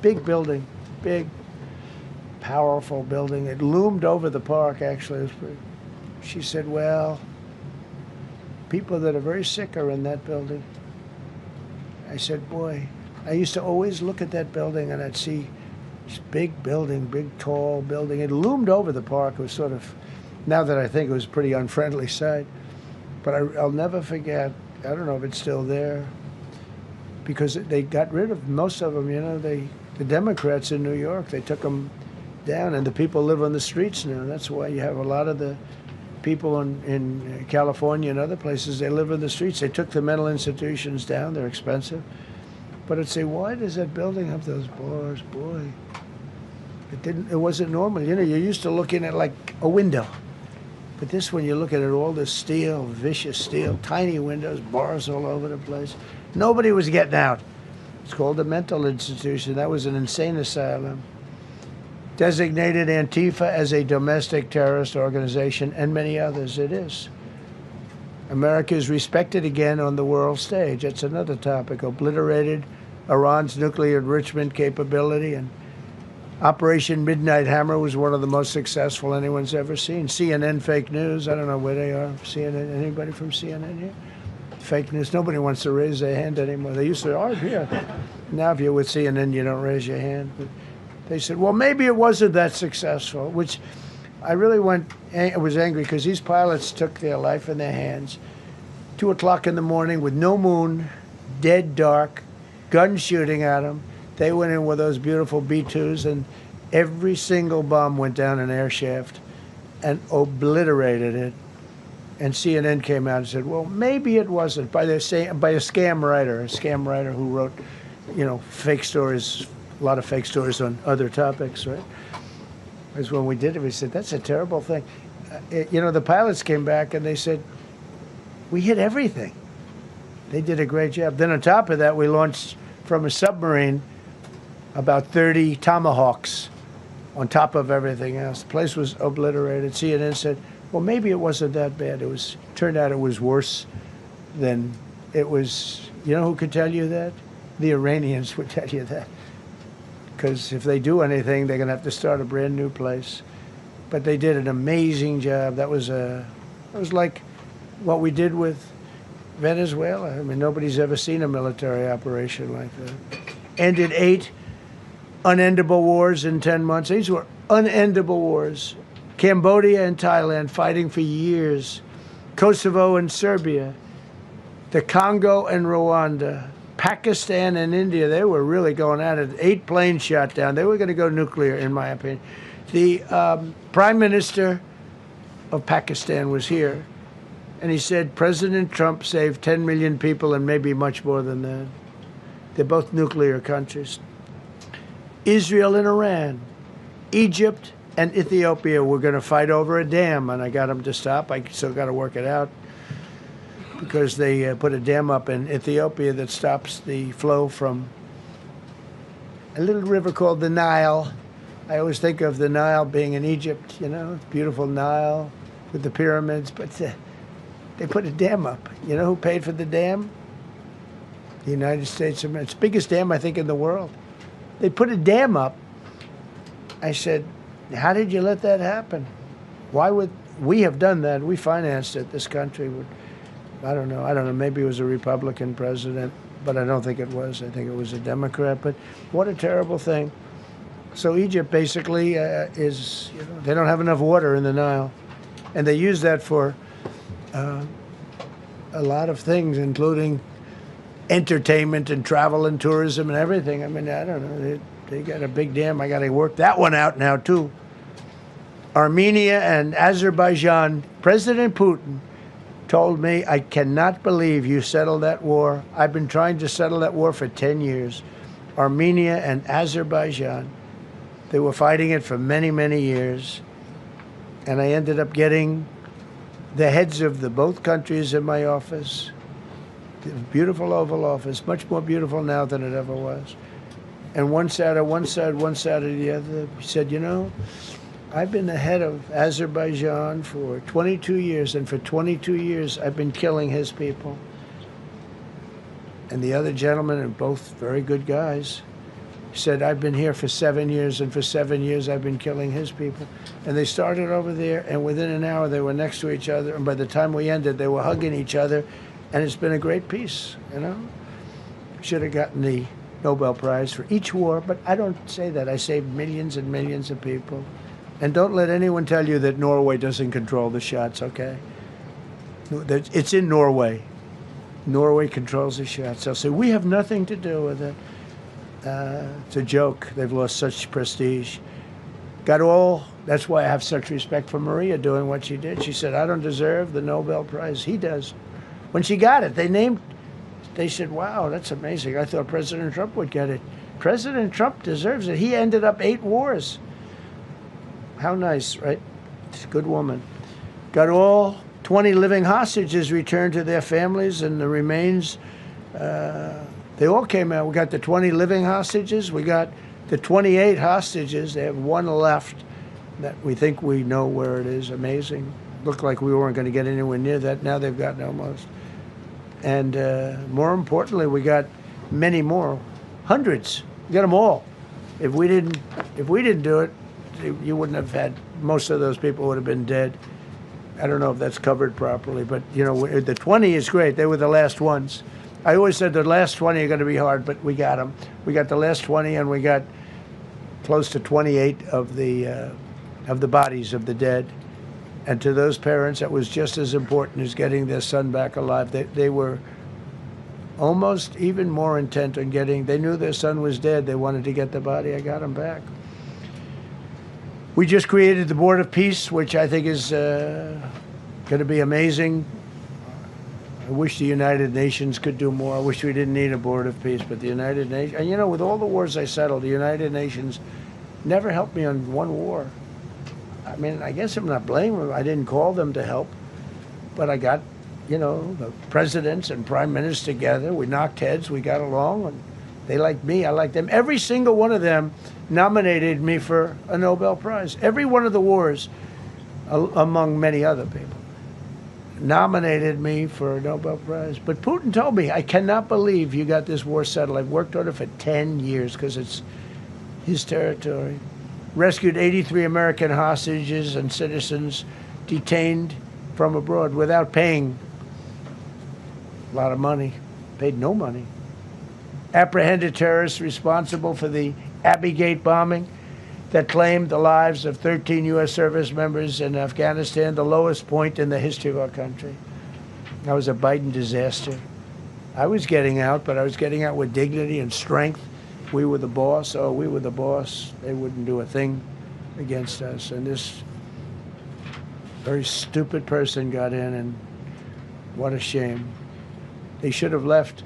Big building, big, powerful building. It loomed over the park, actually. She said, well, people that are very sick are in that building. I said, boy, I used to always look at that building and I'd see this big building, big, tall building. It loomed over the park. It was sort of, now that I think it was a pretty unfriendly sight. But I'll never forget, I don't know if it's still there, because they got rid of most of them, you know, the Democrats in New York, they took them down, and the people live on the streets now. That's why you have a lot of the people in California and other places, they live in the streets. They took the mental institutions down. They're expensive. But I'd say, why does that building have those bars? Boy, it wasn't normal. You know, you're used to looking at like a window. But this one, you look at it, all this steel, vicious steel, tiny windows, bars all over the place. Nobody was getting out. It's called a mental institution. That was an insane asylum. Designated Antifa as a domestic terrorist organization, and many others. It is. America is respected again on the world stage. That's another topic. Obliterated Iran's nuclear enrichment capability, and Operation Midnight Hammer was one of the most successful anyone's ever seen. CNN fake news. I don't know where they are. CNN. Anybody from CNN here? Fake news. Nobody wants to raise their hand anymore. They used to argue here. Now, if you're with CNN, you don't raise your hand. But they said, well, maybe it wasn't that successful, which I really was angry because these pilots took their life in their hands. 2 o'clock in the morning with no moon, dead dark, guns shooting at them. They went in with those beautiful B-2s, and every single bomb went down an air shaft and obliterated it. And CNN came out and said, well, maybe it wasn't, by a scam writer who wrote, you know, fake stories, a lot of fake stories on other topics, right? Because when we did it, we said, that's a terrible thing. You know, the pilots came back and they said, we hit everything. They did a great job. Then on top of that, we launched from a submarine about 30 Tomahawks on top of everything else. The place was obliterated. CNN said, well, maybe it wasn't that bad. Turned out it was worse than it was. You know who could tell you that? The Iranians would tell you that. Because if they do anything, they're going to have to start a brand new place. But they did an amazing job. That was like what we did with Venezuela. I mean, nobody's ever seen a military operation like that. Ended 8 unendable wars in 10 months. These were unendable wars. Cambodia and Thailand fighting for years. Kosovo and Serbia. The Congo and Rwanda. Pakistan and India, they were really going at it. 8 planes shot down. They were going to go nuclear, in my opinion. The Prime Minister of Pakistan was here, and he said President Trump saved 10 million people and maybe much more than that. They're both nuclear countries. Israel and Iran. Egypt and Ethiopia were going to fight over a dam, and I got them to stop. I still got to work it out, because they put a dam up in Ethiopia that stops the flow from a little river called the Nile. I always think of the Nile being in Egypt, you know, beautiful Nile with the pyramids, but they put a dam up. You know who paid for the dam? The United States of America. It's the biggest dam, I think, in the world. They put a dam up. I said, how did you let that happen? Why would we have done that? We financed it. This country would. I don't know. Maybe it was a Republican president, but I don't think it was. I think it was a Democrat. But what a terrible thing. So Egypt basically is, you know, they don't have enough water in the Nile. And they use that for a lot of things, including entertainment and travel and tourism and everything. I mean, I don't know. They got a big dam. I got to work that one out now, too. Armenia and Azerbaijan. President Putin told me, I cannot believe you settled that war. I've been trying to settle that war for 10 years. Armenia and Azerbaijan. They were fighting it for many, many years. And I ended up getting the heads of both countries in my office. The beautiful Oval Office, much more beautiful now than it ever was. And one sat at one side, one sat at the other. He said, you know, I've been the head of Azerbaijan for 22 years, and for 22 years I've been killing his people. And the other gentleman, and both very good guys, said, I've been here for 7 years, and for 7 years I've been killing his people. And they started over there, and within an hour they were next to each other, and by the time we ended, they were hugging each other, and it's been a great peace, you know? Should have gotten the Nobel Prize for each war, but I don't say that. I saved millions and millions of people. And don't let anyone tell you that Norway doesn't control the shots, okay? It's in Norway. Norway controls the shots. They'll say, we have nothing to do with it. It's a joke. They've lost such prestige. That's why I have such respect for Maria doing what she did. She said, I don't deserve the Nobel Prize. He does. When she got it, they said, wow, that's amazing. I thought President Trump would get it. President Trump deserves it. He ended up 8 wars. How nice, right? She's a good woman. Got all 20 living hostages returned to their families, and the remains, they all came out. We got the 20 living hostages. We got the 28 hostages. They have 1 left that we think we know where it is. Amazing. Looked like we weren't going to get anywhere near that. Now they've gotten almost. And more importantly, we got many more, hundreds. We got them all. If we didn't do it, you wouldn't have had, most of those people would have been dead. I don't know if that's covered properly, but you know, the 20 is great. They were the last ones. I always said the last 20 are going to be hard, but we got them. We got the last 20, and we got close to 28 of the bodies of the dead. And to those parents, that was just as important as getting their son back alive. They were almost even more intent on they knew their son was dead. They wanted to get the body. I got him back. We just created the Board of Peace, which I think is going to be amazing. I wish the United Nations could do more. I wish we didn't need a Board of Peace, but the United Nations, and you know, with all the wars I settled, the United Nations never helped me on one war. I mean, I guess I'm not blaming them. I didn't call them to help, but I got, you know, the presidents and prime ministers together. We knocked heads. We got along, and they liked me. I liked them. Every single one of them nominated me for a Nobel Prize. Every one of the wars, among many other people, nominated me for a Nobel Prize. But Putin told me, I cannot believe you got this war settled. I've worked on it for 10 years because it's his territory. Rescued 83 American hostages and citizens detained from abroad without paying a lot of money. Paid no money. Apprehended terrorists responsible for the Abbey Gate bombing that claimed the lives of 13 U.S. service members in Afghanistan, the lowest point in the history of our country. That was a Biden disaster. I was getting out, but I was getting out with dignity and strength. We were the boss. Oh, we were the boss. They wouldn't do a thing against us. And this very stupid person got in, and what a shame. They should have left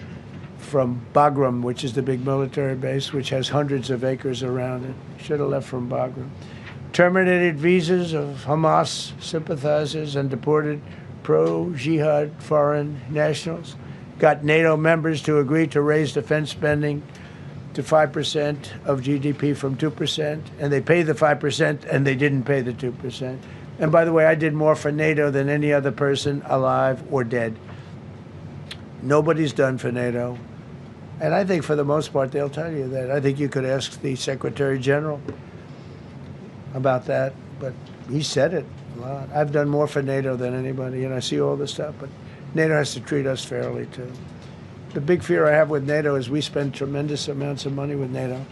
from Bagram, which is the big military base, which has hundreds of acres around it. Should have left from Bagram. Terminated visas of Hamas sympathizers and deported pro-jihad foreign nationals. Got NATO members to agree to raise defense spending to 5% of GDP from 2%, and they paid the 5%, and they didn't pay the 2%. And by the way, I did more for NATO than any other person alive or dead. Nobody's done for NATO. And I think for the most part, they'll tell you that. I think you could ask the Secretary General about that, but he said it a lot. I've done more for NATO than anybody, and I see all this stuff, but NATO has to treat us fairly, too. The big fear I have with NATO is we spend tremendous amounts of money with NATO,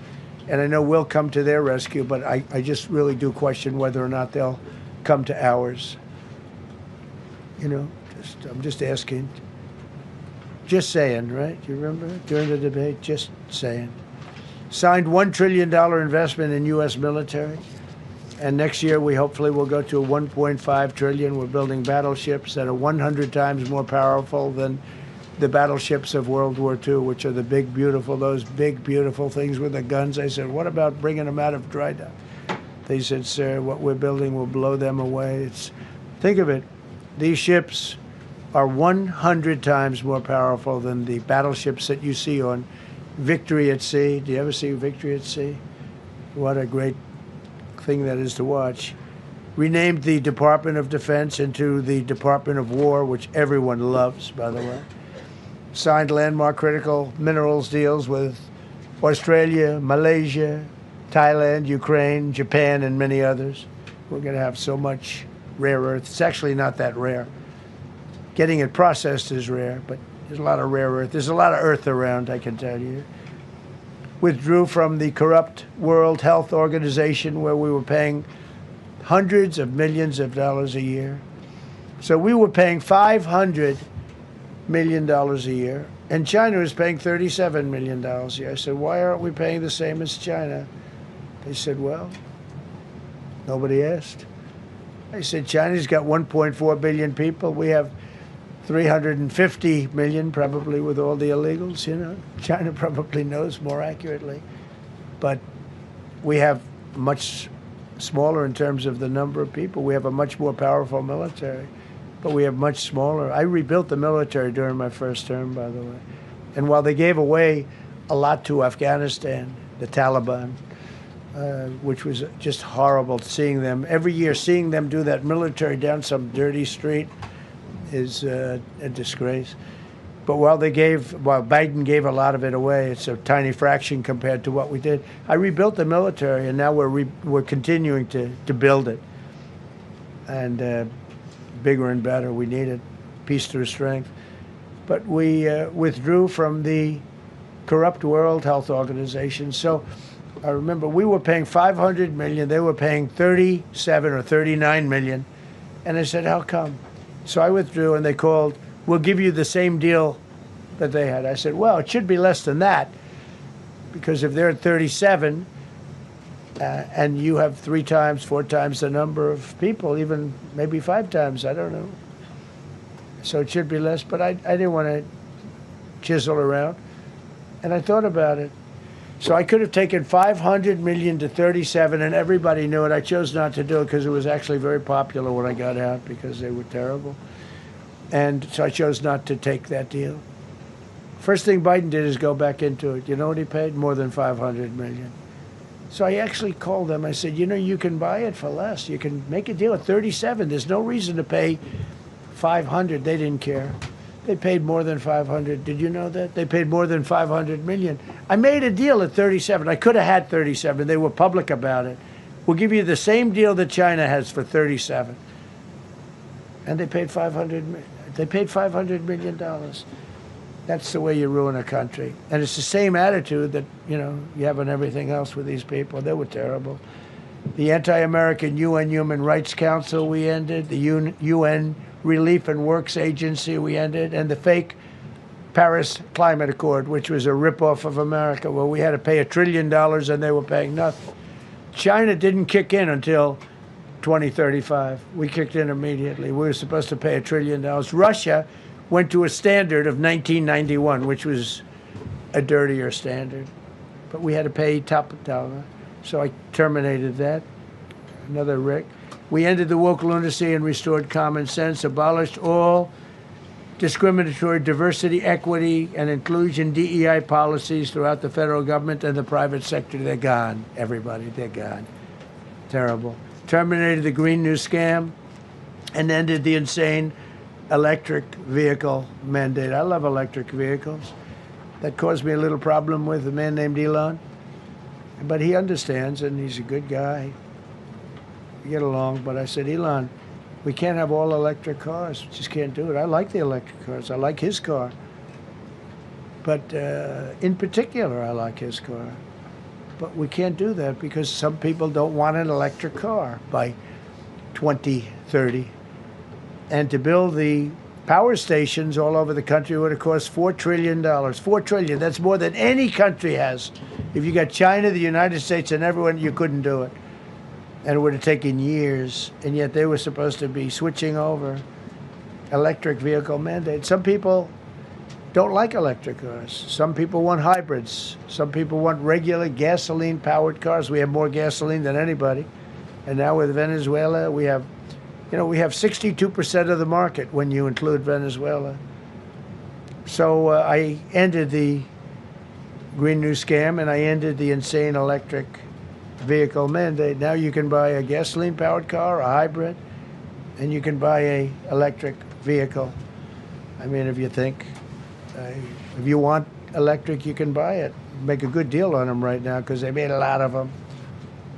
and I know we'll come to their rescue, but I just really do question whether or not they'll come to ours. You know, I'm just asking. Just saying, right? You remember during the debate? Just saying. Signed $1 trillion investment in U.S. military. And next year, we hopefully will go to $1.5 trillion. We're building battleships that are 100 times more powerful than the battleships of World War II, which are the big, beautiful, those big, beautiful things with the guns. I said, what about bringing them out of dry dock? They said, sir, what we're building will blow them away. Think of it. These ships are 100 times more powerful than the battleships that you see on Victory at Sea. Do you ever see Victory at Sea? What a great thing that is to watch. Renamed the Department of Defense into the Department of War, which everyone loves, by the way. Signed landmark critical minerals deals with Australia, Malaysia, Thailand, Ukraine, Japan, and many others. We're going to have so much rare earth. It's actually not that rare. Getting it processed is rare, but there's a lot of rare earth. There's a lot of earth around, I can tell you. Withdrew from the corrupt World Health Organization, where we were paying hundreds of millions of dollars a year. So we were paying $500 million a year, and China was paying $37 million a year. I said, why aren't we paying the same as China? They said, well, nobody asked. I said, China's got 1.4 billion people. We have 350 million, probably, with all the illegals, you know. China probably knows more accurately. But we have much smaller in terms of the number of people. We have a much more powerful military, but we have much smaller. I rebuilt the military during my first term, by the way. And while they gave away a lot to Afghanistan, the Taliban, which was just horrible seeing them, every year seeing them do that military down some dirty street, is a disgrace. But while Biden gave a lot of it away, it's a tiny fraction compared to what we did. I rebuilt the military, and now we're continuing to build it. And bigger and better. We need it. Peace through strength. But we withdrew from the corrupt World Health Organization. So I remember we were paying $500 million. They were paying 37 or 39 million. And I said, how come? So I withdrew, and they called, we'll give you the same deal that they had. I said, well, it should be less than that, because if they're at 37 and you have 3 times, 4 times the number of people, even maybe 5 times, I don't know. So it should be less, but I didn't want to chisel around. And I thought about it. So I could have taken 500 million to 37, and everybody knew it. I chose not to do it because it was actually very popular when I got out, because they were terrible. And so I chose not to take that deal. First thing Biden did is go back into it. You know what he paid? More than 500 million. So I actually called them. I said, you know, you can buy it for less. You can make a deal at 37. There's no reason to pay 500. They didn't care. They paid more than 500. Did you know that? They paid more than 500 million. I made a deal at 37. I could have had 37. They were public about it. We'll give you the same deal that China has for 37. And they paid $500 million. That's the way you ruin a country. And it's the same attitude that, you have on everything else with these people. They were terrible. The anti-American UN Human Rights Council we ended, the UN Relief and Works Agency we ended, and the fake Paris Climate Accord, which was a ripoff of America, where we had to pay $1 trillion and they were paying nothing. China didn't kick in until 2035. We kicked in immediately. We were supposed to pay $1 trillion. Russia went to a standard of 1991, which was a dirtier standard. But we had to pay top dollar. So I terminated that. Another Rick. We ended the woke lunacy and restored common sense, abolished all discriminatory diversity, equity, and inclusion DEI policies throughout the federal government and the private sector. They're gone, everybody. They're gone. Terrible. Terminated the Green New Scam and ended the insane electric vehicle mandate. I love electric vehicles. That caused me a little problem with a man named Elon. But he understands, and he's a good guy. We get along. But I said, Elon, we can't have all electric cars. We just can't do it. I like the electric cars. I like his car. But in particular, I like his car. But we can't do that because some people don't want an electric car by 2030. And to build the power stations all over the country would have cost $4 trillion. $4 trillion. That's more than any country has. If you got China, the United States, and everyone, you couldn't do it. And it would have taken years. And yet they were supposed to be switching over electric vehicle mandate. Some people don't like electric cars. Some people want hybrids. Some people want regular gasoline-powered cars. We have more gasoline than anybody. And now with Venezuela, we have 62% of the market when you include Venezuela. So I ended the Green New Scam and I ended the insane electric vehicle mandate. Now you can buy a gasoline-powered car, a hybrid, and you can buy a electric vehicle. I mean, if you think, if you want electric, you can buy it. Make a good deal on them right now because they made a lot of them.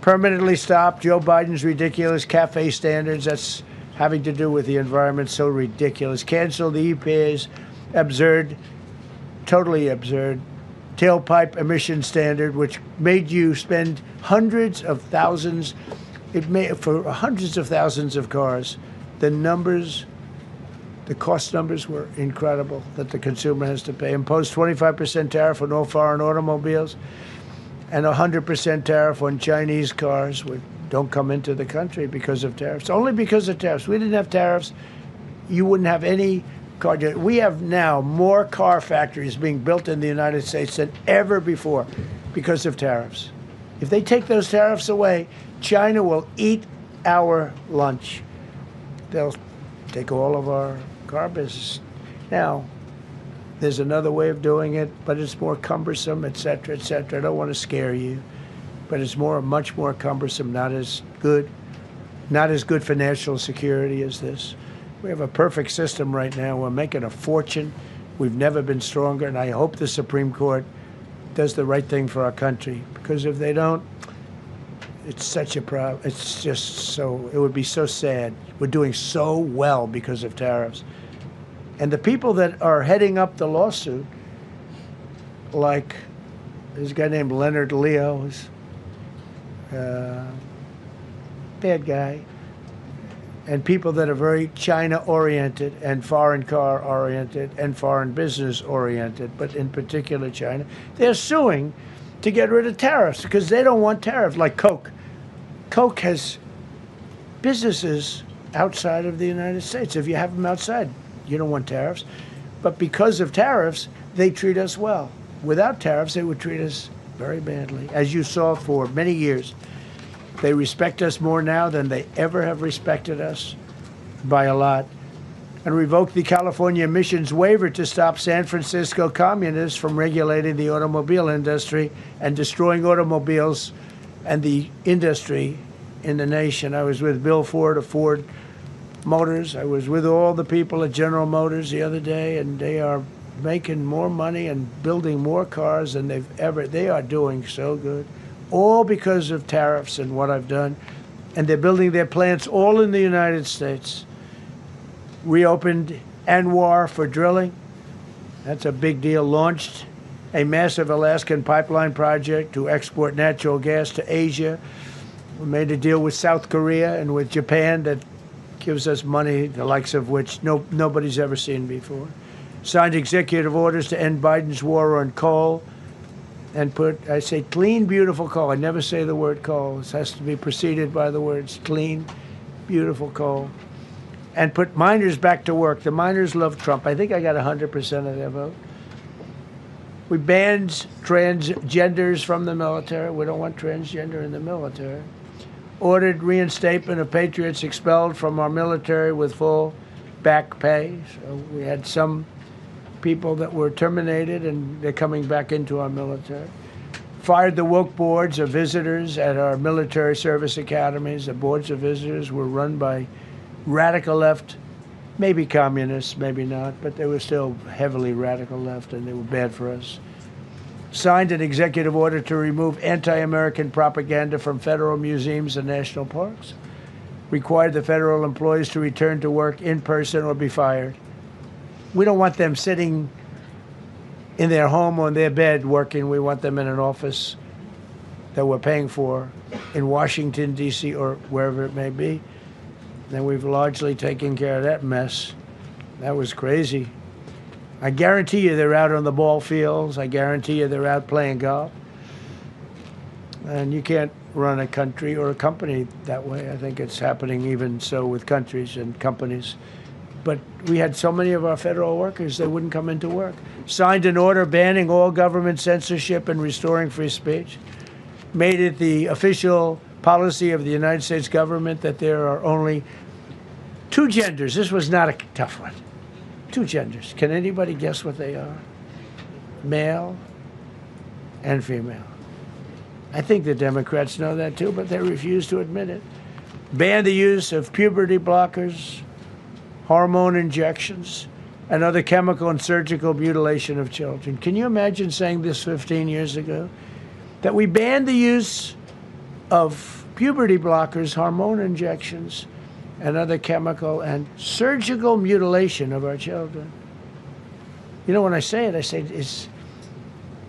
Permanently stopped Joe Biden's ridiculous CAFE standards. That's having to do with the environment, so ridiculous. Canceled the EPA's absurd, totally absurd, tailpipe emission standard, which made you spend hundreds of thousands. It made for hundreds of thousands of cars. The numbers, the cost numbers were incredible that the consumer has to pay. Imposed 25% tariff on all foreign automobiles and 100% tariff on Chinese cars which don't come into the country because of tariffs. Only because of tariffs. We didn't have tariffs, you wouldn't have any car. We have now more car factories being built in the United States than ever before because of tariffs. If they take those tariffs away, China will eat our lunch. They'll take all of our car business. Now, there's another way of doing it, but it's more cumbersome, et cetera, et cetera. I don't want to scare you, but it's much more cumbersome, not as good for national security as this. We have a perfect system right now. We're making a fortune. We've never been stronger, and I hope the Supreme Court does the right thing for our country, because if they don't, it's such a problem. It's just so, it would be so sad. We're doing so well because of tariffs. And the people that are heading up the lawsuit, like there's a guy named Leonard Leo, who's a bad guy, and people that are very China-oriented and foreign car-oriented and foreign business-oriented, but in particular China, they're suing to get rid of tariffs because they don't want tariffs, like Coke. Coke has businesses outside of the United States. If you have them outside, you don't want tariffs. But because of tariffs, they treat us well. Without tariffs, they would treat us very badly. As you saw for many years, they respect us more now than they ever have respected us, by a lot. And revoked the California emissions waiver to stop San Francisco communists from regulating the automobile industry and destroying automobiles and the industry in the nation. I was with Bill Ford of Ford Motors. I was with all the people at General Motors the other day, and they are making more money and building more cars than they are doing so good. All because of tariffs and what I've done. And they're building their plants all in the United States. Reopened Anwar for drilling. That's a big deal. Launched a massive Alaskan pipeline project to export natural gas to Asia. We made a deal with South Korea and with Japan that gives us money, the likes of which nobody's ever seen before. Signed executive orders to end Biden's war on coal and put, I say, clean, beautiful coal. I never say the word coal. This has to be preceded by the words clean, beautiful coal. And put miners back to work. The miners love Trump. I think I got 100% of their vote. We banned transgenders from the military. We don't want transgender in the military. Ordered reinstatement of patriots expelled from our military with full back pay. So we had some people that were terminated and they're coming back into our military. Fired the woke boards of visitors at our military service academies. The boards of visitors were run by radical left, maybe communists, maybe not, but they were still heavily radical left and they were bad for us. Signed an executive order to remove anti-American propaganda from federal museums and national parks. Required the federal employees to return to work in person or be fired. We don't want them sitting in their home or in their bed working. We want them in an office that we're paying for in Washington, D.C. or wherever it may be. And we've largely taken care of that mess. That was crazy. I guarantee you they're out on the ball fields. I guarantee you they're out playing golf. And you can't run a country or a company that way. I think it's happening even so with countries and companies. But we had so many of our federal workers, they wouldn't come into work. Signed an order banning all government censorship and restoring free speech. Made it the official policy of the United States government that there are only two genders. This was not a tough one. Two genders. Can anybody guess what they are? Male and female. I think the Democrats know that too, but they refuse to admit it. Ban the use of puberty blockers, hormone injections, and other chemical and surgical mutilation of children. Can you imagine saying this 15 years ago? That we banned the use of puberty blockers, hormone injections, and other chemical and surgical mutilation of our children. You know, when I say it, I say,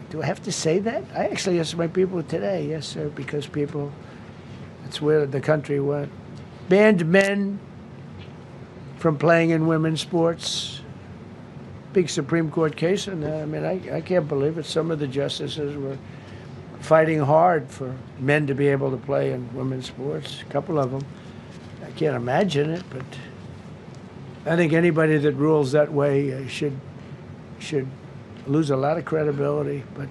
do I have to say that? I actually asked my people today, yes, sir, because people, that's where the country went. Banned men from playing in women's sports. Big Supreme Court case in that. I mean, I can't believe it. Some of the justices were fighting hard for men to be able to play in women's sports, a couple of them. I can't imagine it, but I think anybody that rules that way should lose a lot of credibility. But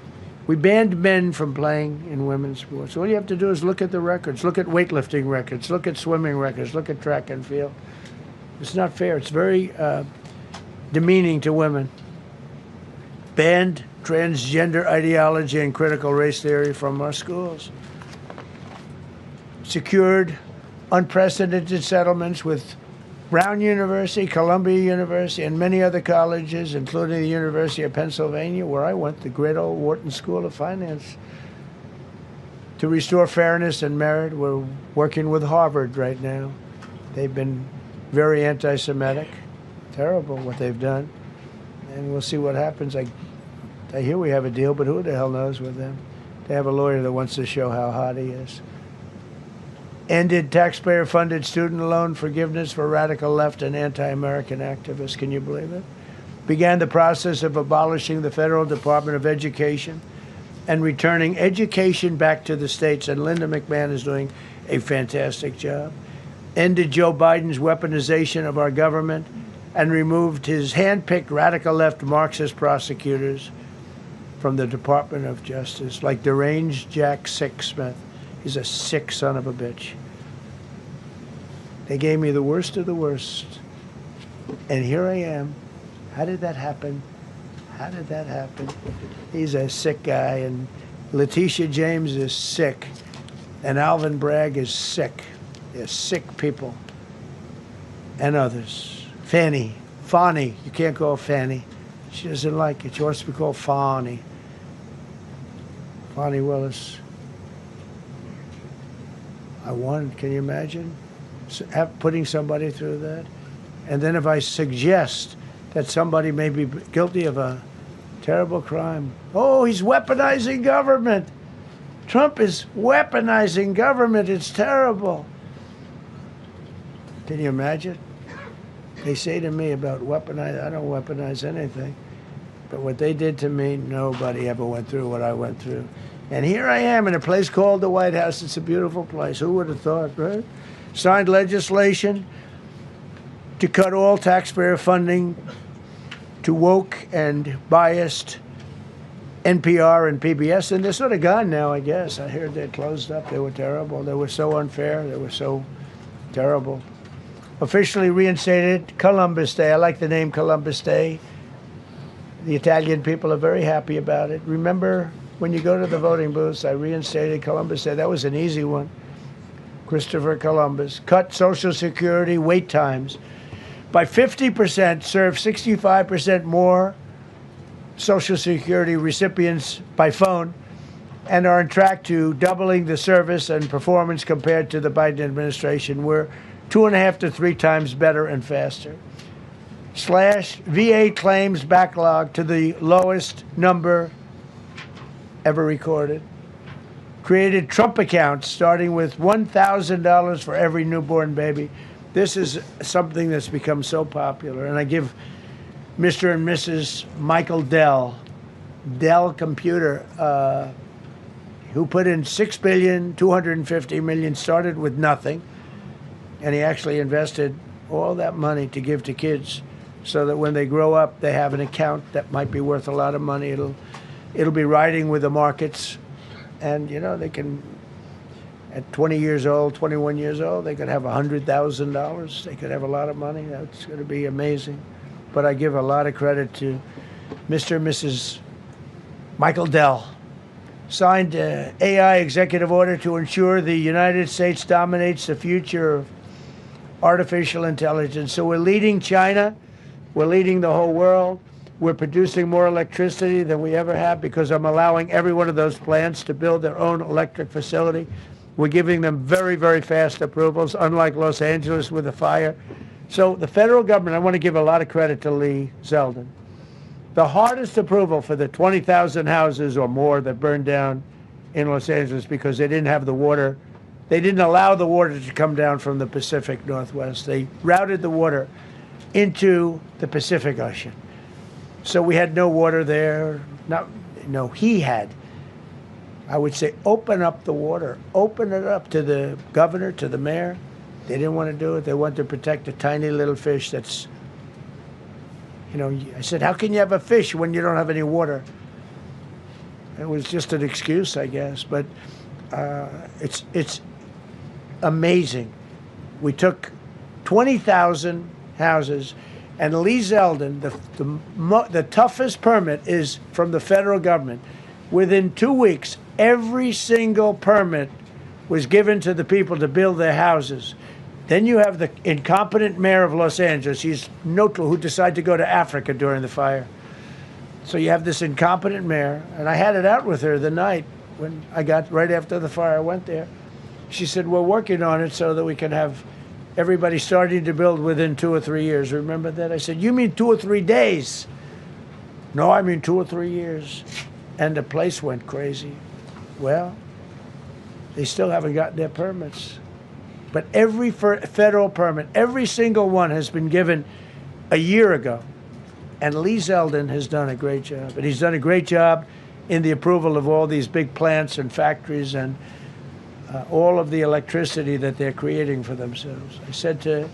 we banned men from playing in women's sports. All you have to do is look at the records, look at weightlifting records, look at swimming records, look at track and field. It's not fair. It's very demeaning to women. Banned transgender ideology and critical race theory from our schools. Secured unprecedented settlements with Brown University, Columbia University, and many other colleges, including the University of Pennsylvania, where I went, the great old Wharton School of Finance, to restore fairness and merit. We're working with Harvard right now. They've been very anti-Semitic. Terrible what they've done. And we'll see what happens. I hear we have a deal, but who the hell knows with them? They have a lawyer that wants to show how hot he is. Ended taxpayer-funded student loan forgiveness for radical left and anti-American activists. Can you believe it? Began the process of abolishing the Federal Department of Education and returning education back to the states. And Linda McMahon is doing a fantastic job. Ended Joe Biden's weaponization of our government and removed his hand-picked radical left Marxist prosecutors from the Department of Justice, like deranged Jack Smith. He's a sick son of a bitch. They gave me the worst of the worst. And here I am. How did that happen? How did that happen? He's a sick guy, and Letitia James is sick, and Alvin Bragg is sick. They're sick people. And others. Fani, you can't call her Fanny. She doesn't like it. She wants to be called Fani. Fani Willis. I won. Can you imagine putting somebody through that? And then if I suggest that somebody may be guilty of a Terrible crime. Oh, he's weaponizing government. Trump is weaponizing government. It's terrible. Can you imagine? They say to me about weaponize, I don't weaponize anything. But what they did to me, nobody ever went through what I went through. And here I am in a place called the White House. It's a beautiful place. Who would have thought, right? Signed legislation to cut all taxpayer funding to woke and biased NPR and PBS. And they're sort of gone now, I guess. I heard they closed up. They were terrible. They were so unfair. They were so terrible. Officially reinstated Columbus Day. I like the name Columbus Day. The Italian people are very happy about it. Remember, when you go to the voting booths, I reinstated Columbus Day. That was an easy one. Christopher Columbus. Cut Social Security wait times by 50%, serve 65% more Social Security recipients by phone, and are on track to doubling the service and performance compared to the Biden administration. We're 2.5 to 3 times better and faster. Slash VA claims backlog to the lowest number ever recorded. Created Trump accounts starting with $1,000 for every newborn baby. This is something that's become so popular. And I give Mr. and Mrs. Michael Dell Computer, who put in $6.25 billion, started with nothing. And he actually invested all that money to give to kids so that when they grow up, they have an account that might be worth a lot of money. It'll be riding with the markets. And, you know, they can, at 20 years old, 21 years old, they could have $100,000. They could have a lot of money. That's going to be amazing. But I give a lot of credit to Mr. and Mrs. Michael Dell. Signed an AI executive order to ensure the United States dominates the future of artificial intelligence. So we're leading China. We're leading the whole world. We're producing more electricity than we ever have because I'm allowing every one of those plants to build their own electric facility. We're giving them very, very fast approvals, unlike Los Angeles with the fire. So the federal government, I want to give a lot of credit to Lee Zeldin. The hardest approval for the 20,000 houses or more that burned down in Los Angeles because they didn't have the water. They didn't allow the water to come down from the Pacific Northwest. They routed the water into the Pacific Ocean. So we had no water there. No, he had. I would say open up the water. Open it up to the governor, to the mayor. They didn't want to do it. They wanted to protect a tiny little fish that's, you know, I said, how can you have a fish when you don't have any water? It was just an excuse, I guess. But it's amazing. We took 20,000 houses, and Lee Zeldin, the toughest permit is from the federal government. Within 2 weeks, every single permit was given to the people to build their houses. Then you have the incompetent mayor of Los Angeles. He's neutral, who decided to go to Africa during the fire. So you have this incompetent mayor, and I had it out with her the night when I got, right after the fire, I went there. She said, we're working on it so that we can have everybody starting to build within 2 or 3 years. Remember that? I said, you mean 2 or 3 days? No, I mean 2 or 3 years. And the place went crazy. Well, they still haven't gotten their permits. But every federal permit, every single one has been given a year ago. And Lee Zeldin has done a great job. And he's done a great job in the approval of all these big plants and factories and all of the electricity that they're creating for themselves. I said to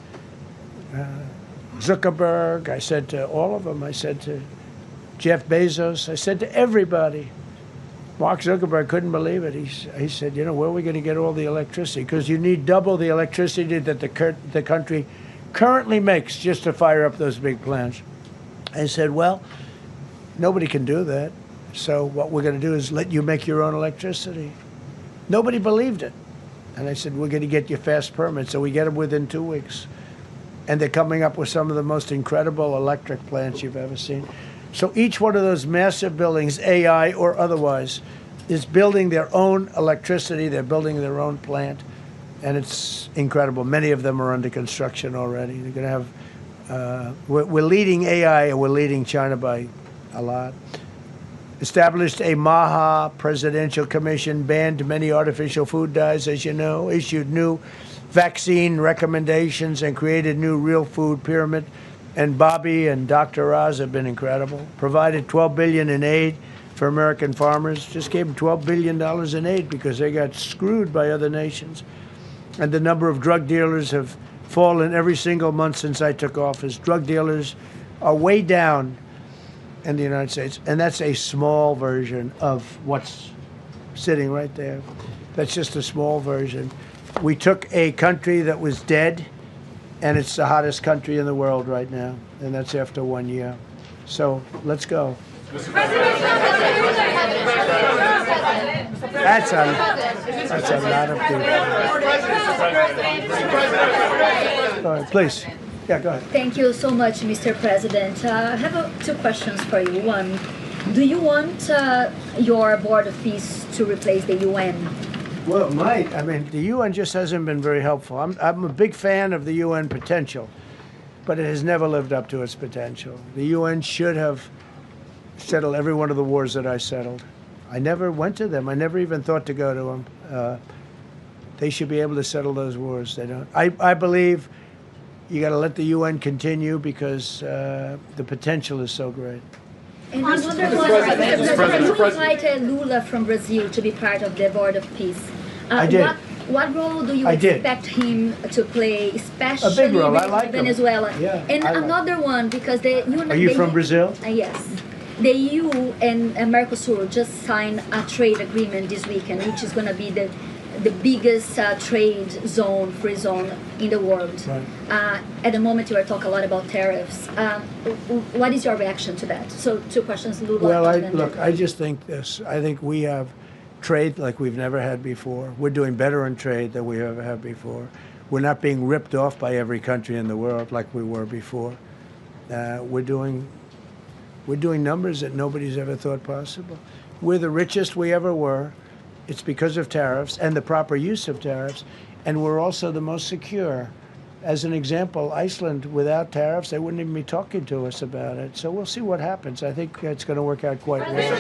Zuckerberg, I said to all of them, I said to Jeff Bezos, I said to everybody. Mark Zuckerberg couldn't believe it. He said, you know, where are we going to get all the electricity? Because you need double the electricity that the country currently makes just to fire up those big plants. I said, well, nobody can do that. So what we're going to do is let you make your own electricity. Nobody believed it. And I said, we're going to get you fast permits. So we get them within 2 weeks. And they're coming up with some of the most incredible electric plants you've ever seen. So each one of those massive buildings, AI or otherwise, is building their own electricity. They're building their own plant. And it's incredible. Many of them are under construction already. They're going to have, we're leading AI and we're leading China by a lot. established a MAHA presidential commission, banned many artificial food dyes, as you know, issued new vaccine recommendations, and created new real food pyramid. And Bobby and Dr. Oz have been incredible. Provided $12 billion in aid for American farmers. Just gave them $12 billion in aid because they got screwed by other nations. And the number of drug dealers have fallen every single month since I took office. Drug dealers are way down in the United States, and that's a small version of what's sitting right there. That's just a small version. We took a country that was dead, and it's the hottest country in the world right now, and that's after 1 year. So let's go. That's a lot of people. Go ahead, please. Yeah, go ahead. Thank you so much, Mr. President. I have two questions for you. One, do you want your Board of Peace to replace the UN? Well, it might. I mean, the UN just hasn't been very helpful. I'm a big fan of the UN potential, but it has never lived up to its potential. The UN should have settled every one of the wars that I settled. I never went to them. I never even thought to go to them. They should be able to settle those wars. They don't. I believe you got to let the UN continue because the potential is so great. And I wonder, you invited Lula from Brazil to be part of the Board of Peace. I did. What role do you expect him to play, especially a big role. I like Venezuela? Yeah, and another one, because Are you from Brazil? Yes. The EU and Mercosur just signed a trade agreement this weekend, which is going to be the biggest trade zone, free zone in the world. Right. At the moment, you are talking a lot about tariffs. What is your reaction to that? So, two questions, Lula. Well, look, I just think this. I think we have trade like we've never had before. We're doing better in trade than we ever have before. We're not being ripped off by every country in the world like we were before. We're doing numbers that nobody's ever thought possible. We're the richest we ever were. It's because of tariffs and the proper use of tariffs, and we're also the most secure. As an example, Iceland, without tariffs, they wouldn't even be talking to us about it. So we'll see what happens. I think it's going to work out quite well.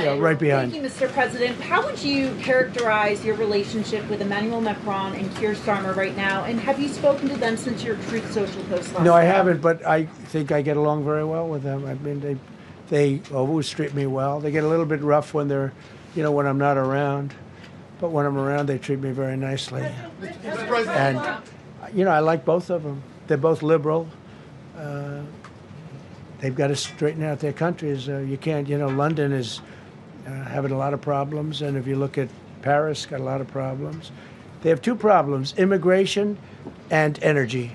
Yeah, right behind. Thank you, Mr. President. How would you characterize your relationship with Emmanuel Macron and Keir Starmer right now? And have you spoken to them since your Truth Social post last No, I haven't, but I think I get along very well with them. I mean, they always treat me well. They get a little bit rough when they're, when I'm not around. But when I'm around, they treat me very nicely. And, I like both of them. They're both liberal. They've got to straighten out their countries. You can't, London is having a lot of problems. And if you look at Paris, got a lot of problems. They have two problems, immigration and energy.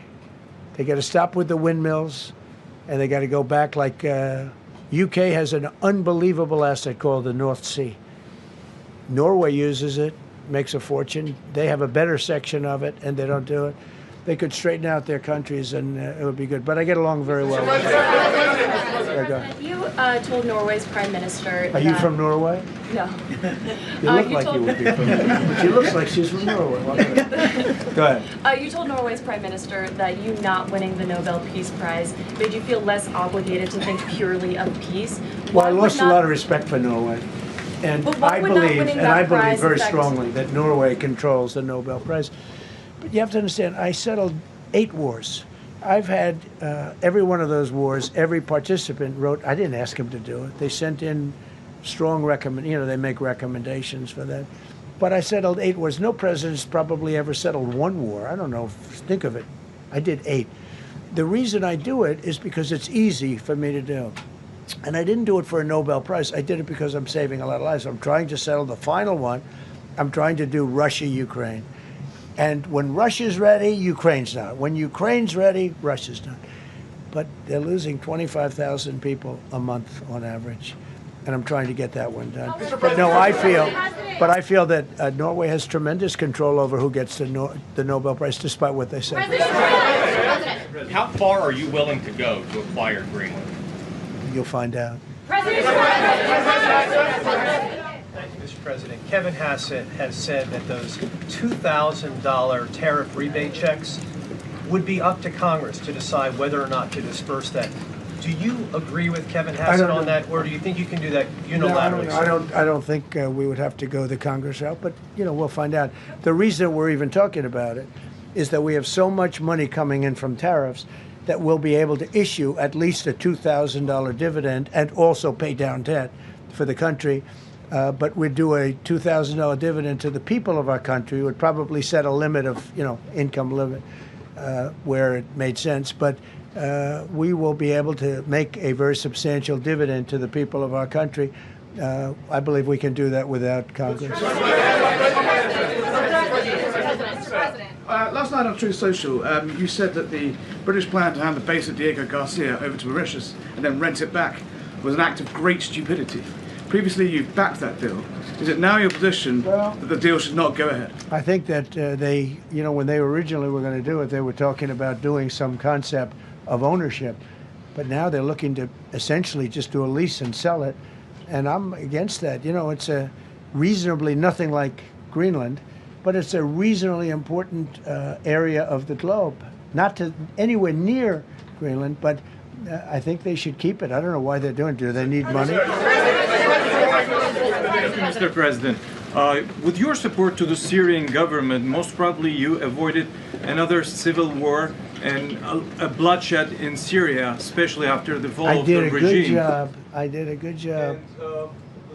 They got to stop with the windmills, and they got to go back like UK has an unbelievable asset called the North Sea. Norway uses it, makes a fortune. They have a better section of it, and they don't do it. They could straighten out their countries, and it would be good. But I get along very well with them. You told Norway's prime minister. Are you from Norway? No. You look like you would be from Norway. But she looks like she's from Norway. Go ahead. You told Norway's prime minister that you not winning the Nobel Peace Prize made you feel less obligated to think purely of peace. Well, I lost a lot of respect for Norway. And I believe very strongly that Norway controls the Nobel Prize. But you have to understand, I settled 8 wars. I've had every one of those wars, every participant wrote, I didn't ask him to do it. They sent in strong they make recommendations for that. But I settled 8 wars. No president's probably ever settled 1 war. I don't know, think of it. I did 8. The reason I do it is because it's easy for me to do. And I didn't do it for a Nobel Prize. I did it because I'm saving a lot of lives. I'm trying to settle the final one. I'm trying to do Russia-Ukraine. And when Russia's ready, Ukraine's not. When Ukraine's ready, Russia's not. But they're losing 25,000 people a month on average. And I'm trying to get that one done. But no, I feel that Norway has tremendous control over who gets the Nobel Prize, despite what they say. How far are you willing to go to acquire Greenland? You'll find out. Mr. President, Kevin Hassett has said that those $2,000 tariff rebate checks would be up to Congress to decide whether or not to disperse that Do you agree with Kevin I Hassett don't on know. that, or do you think you can do that No, I unilaterally? don't think we would have to go the Congress route, but we'll find out. The reason we're even talking about it is that we have so much money coming in from tariffs that we'll be able to issue at least a $2,000 dividend and also pay down debt for the country. But we'd do a $2,000 dividend to the people of our country. Would probably set a limit of income limit where it made sense, but. We will be able to make a very substantial dividend to the people of our country. I believe we can do that without Congress. Last night on Truth Social, you said that the British plan to hand the base at Diego Garcia over to Mauritius and then rent it back was an act of great stupidity. Previously, you backed that deal. Is it now your position that the deal should not go ahead? I think that they, when they originally were going to do it, they were talking about doing some concept of ownership, but now they're looking to essentially just do a lease and sell it, and I'm against that. It's a reasonably nothing like Greenland, but it's a reasonably important area of the globe. Not to anywhere near Greenland, but I think they should keep it. I don't know why they're doing it. Do they need money? Mr. President, with your support to the Syrian government, most probably you avoided another civil war and a bloodshed in Syria, especially after the fall I of the did a regime. good job. I did a good job. And,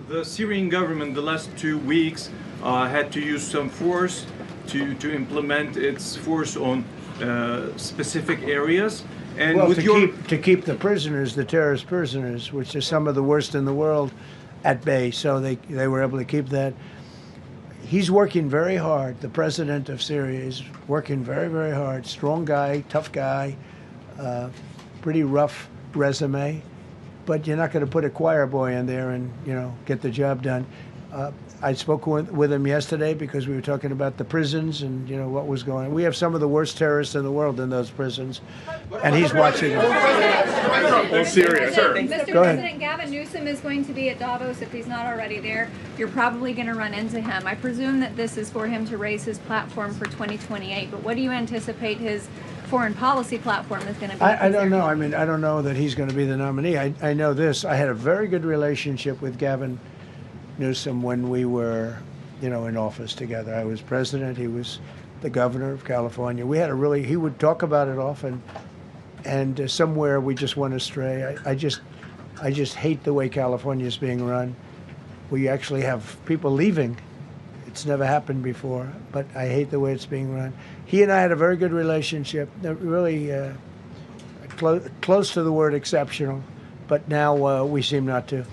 the Syrian government, the last 2 weeks, had to use some force to implement its force on specific areas. And Well, with to keep the prisoners, the terrorist prisoners, which are some of the worst in the world, at bay. So they were able to keep that. He's working very hard. The president of Syria is working very, very hard. Strong guy, tough guy, pretty rough resume. But you're not going to put a choir boy in there and get the job done. I spoke with him yesterday because we were talking about the prisons and what was going on. We have some of the worst terrorists in the world in those prisons, and he's watching them. On Syria, sir. Mr. Go ahead. President, Gavin Newsom is going to be at Davos if he's not already there. You're probably going to run into him. I presume that this is for him to raise his platform for 2028, but what do you anticipate his foreign policy platform is going to be? I don't know. I mean, I don't know that he's going to be the nominee. I know this. I had a very good relationship with Gavin Newsom when we were, in office together. I was president. He was the governor of California. We had he would talk about it often, and somewhere we just went astray. I just hate the way California is being run. We actually have people leaving. It's never happened before, but I hate the way it's being run. He and I had a very good relationship, really close to the word exceptional, but now we seem not to.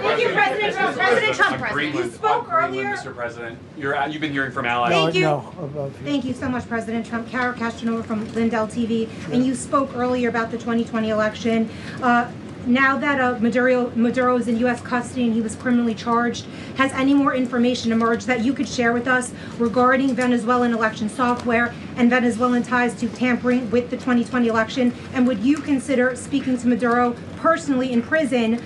Thank you, President Trump. President Trump, you spoke earlier. Mr. President. You've been hearing from allies. Thank you. No, above you. Thank you so much, President Trump. Cara Castronova from Lindell TV. And you spoke earlier about the 2020 election. Now that Maduro is in U.S. custody and he was criminally charged, has any more information emerged that you could share with us regarding Venezuelan election software and Venezuelan ties to tampering with the 2020 election? And would you consider speaking to Maduro personally in prison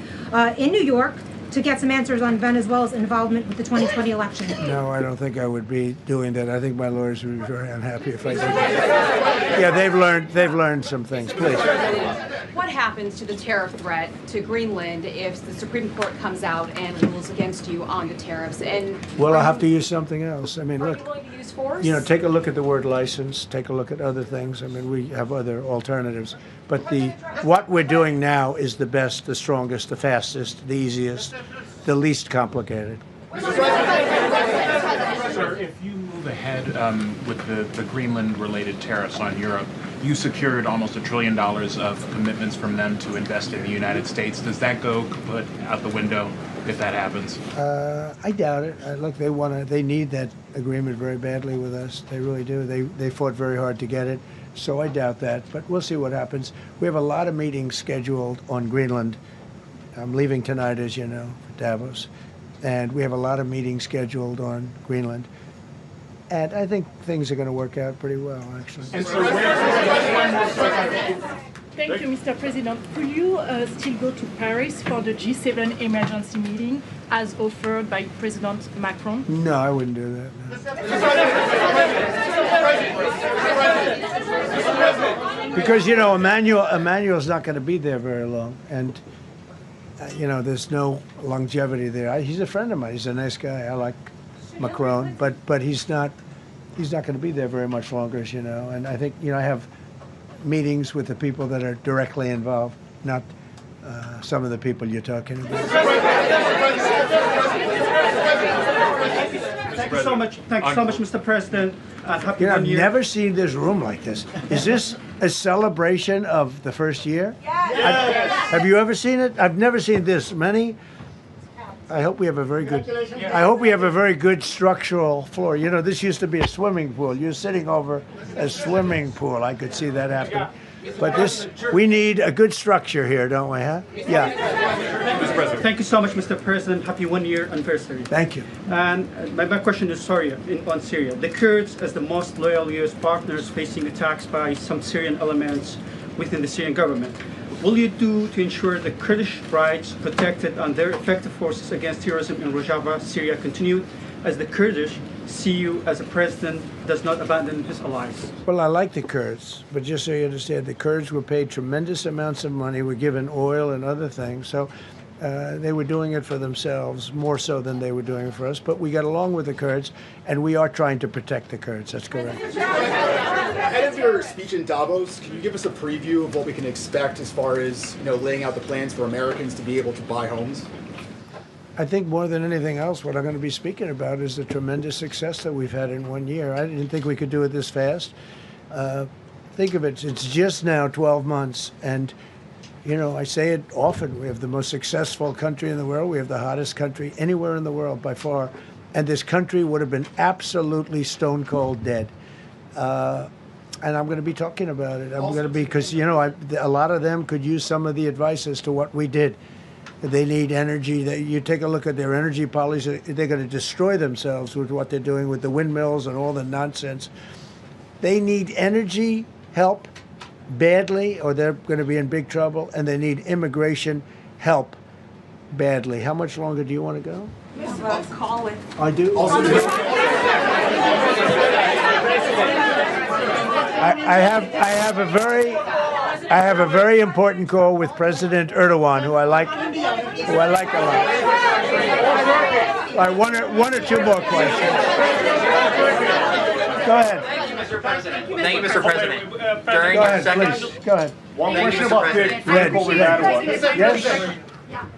in New York to get some answers on Venezuela's involvement with the 2020 election? No, I don't think I would be doing that. I think my lawyers would be very unhappy if I did that. Yeah, they've learned some things. Please. What happens to the tariff threat to Greenland if the Supreme Court comes out and rules against you on the tariffs? And Well, I'll have to use something else. I mean, are look, you willing to use force? take a look at the word license. Take a look at other things. I mean, we have other alternatives. But what we're doing now is the best, the strongest, the fastest, the easiest, the least complicated. Sir, if you move ahead with the Greenland-related tariffs on Europe, you secured almost $1 trillion of commitments from them to invest in the United States. Does that go kaput out the window if that happens? I doubt it. Look, they need that agreement very badly with us. They really do. They fought very hard to get it. So I doubt that, but we'll see what happens. We have a lot of meetings scheduled on Greenland. I'm leaving tonight, as you know, for Davos. And we have a lot of meetings scheduled on Greenland. And I think things are going to work out pretty well, actually. And so Thank you, Mr. President. Could you still go to Paris for the G7 emergency meeting as offered by President Macron? No, I wouldn't do that. No. Because, Emmanuel's not going to be there very long. And, there's no longevity there. He's a friend of mine. He's a nice guy. I like Macron. But he's not going to be there very much longer, as you know. And I think, I have meetings with the people that are directly involved, not some of the people you're talking about. Thank you so much. Thank you so much, Mr. President. And happy New I've Year. never seen this room like this. Is this a celebration of the first year? Yes. Have you ever seen it? I've never seen this many. I hope we have a very good structural floor. This used to be a swimming pool. You're sitting over a swimming pool. I could see that happening. But we need a good structure here, don't we, huh? Yeah. Mr. President. Thank you so much, Mr. President. Happy 1-year anniversary. Thank you. And my question is on Syria. The Kurds, as the most loyal U.S. partners, facing attacks by some Syrian elements within the Syrian government. Will you do to ensure the Kurdish rights protected and their effective forces against terrorism in Rojava, Syria continued, as the Kurdish see you as a president does not abandon his allies? Well, I like the Kurds, but just so you understand, the Kurds were paid tremendous amounts of money, were given oil and other things, so they were doing it for themselves, more so than they were doing it for us. But we got along with the Kurds, and we are trying to protect the Kurds. That's correct. Ahead of your speech in Davos, can you give us a preview of what we can expect as far as laying out the plans for Americans to be able to buy homes? I think more than anything else, what I'm going to be speaking about is the tremendous success that we've had in 1 year. I didn't think we could do it this fast. Think of it, it's just now 12 months. And, I say it often, we have the most successful country in the world. We have the hottest country anywhere in the world by far. And this country would have been absolutely stone cold dead. And I'm going to be talking about it. I'm going to be, because, a lot of them could use some of the advice as to what we did. They need energy. You take a look at their energy policy, they're going to destroy themselves with what they're doing with the windmills and all the nonsense. They need energy help badly, or they're going to be in big trouble, and they need immigration help badly. How much longer do you want to go? Let's call it. I do. I have a very important call with President Erdogan, who I like a lot. All right, one or two more questions. Go ahead. Thank you, Mr. President. Thank you, Mr. President. During Go your ahead, second, please. Go ahead. One Thank question you, Mr. about President. Red. Yes.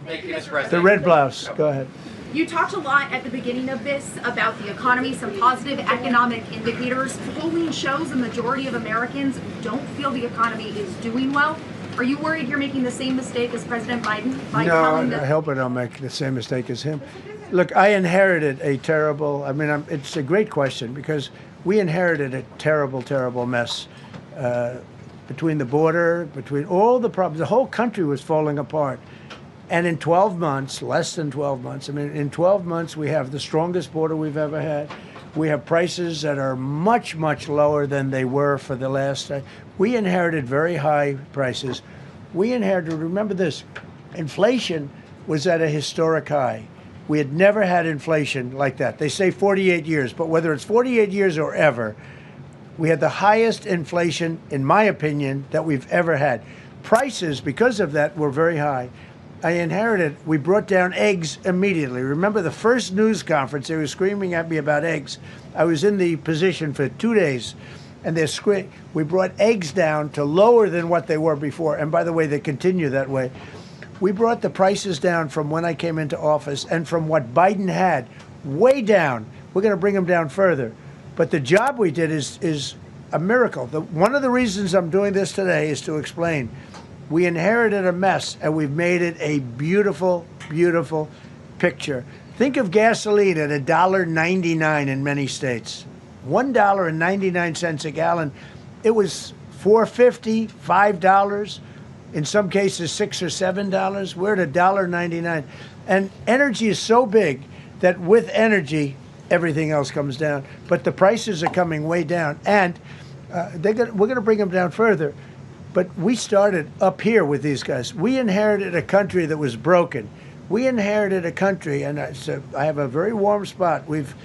Thank you, Mr. President. The red blouse. Go ahead. You talked a lot at the beginning of this about the economy, some positive economic indicators. Polling shows the majority of Americans don't feel the economy is doing well. Are you worried you're making the same mistake as President Biden? No, I hope I don't make the same mistake as him. Look, I inherited a terrible, it's a great question, because we inherited a terrible, terrible mess between the border, between all the problems. The whole country was falling apart. And in 12 months, less than 12 months, in 12 months, we have the strongest border we've ever had. We have prices that are much, much lower than they were for the last. We inherited very high prices. We inherited, remember this, inflation was at a historic high. We had never had inflation like that. They say 48 years, but whether it's 48 years or ever, we had the highest inflation, in my opinion, that we've ever had. Prices, because of that, were very high. I inherited, we brought down eggs immediately. Remember the first news conference, they were screaming at me about eggs. I was in the position for 2 days, and we brought eggs down to lower than what they were before. And by the way, they continue that way. We brought the prices down from when I came into office and from what Biden had, way down. We're going to bring them down further. But the job we did is a miracle. One of the reasons I'm doing this today is to explain. We inherited a mess, and we've made it a beautiful, beautiful picture. Think of gasoline at $1.99 in many states. $1.99 a gallon. It was $4.50, $5, in some cases $6 or $7. We're at $1.99. And energy is so big that with energy, everything else comes down. But the prices are coming way down, and we're going to bring them down further. But we started up here with these guys. We inherited a country that was broken. We inherited a country, and I have a very warm spot. We've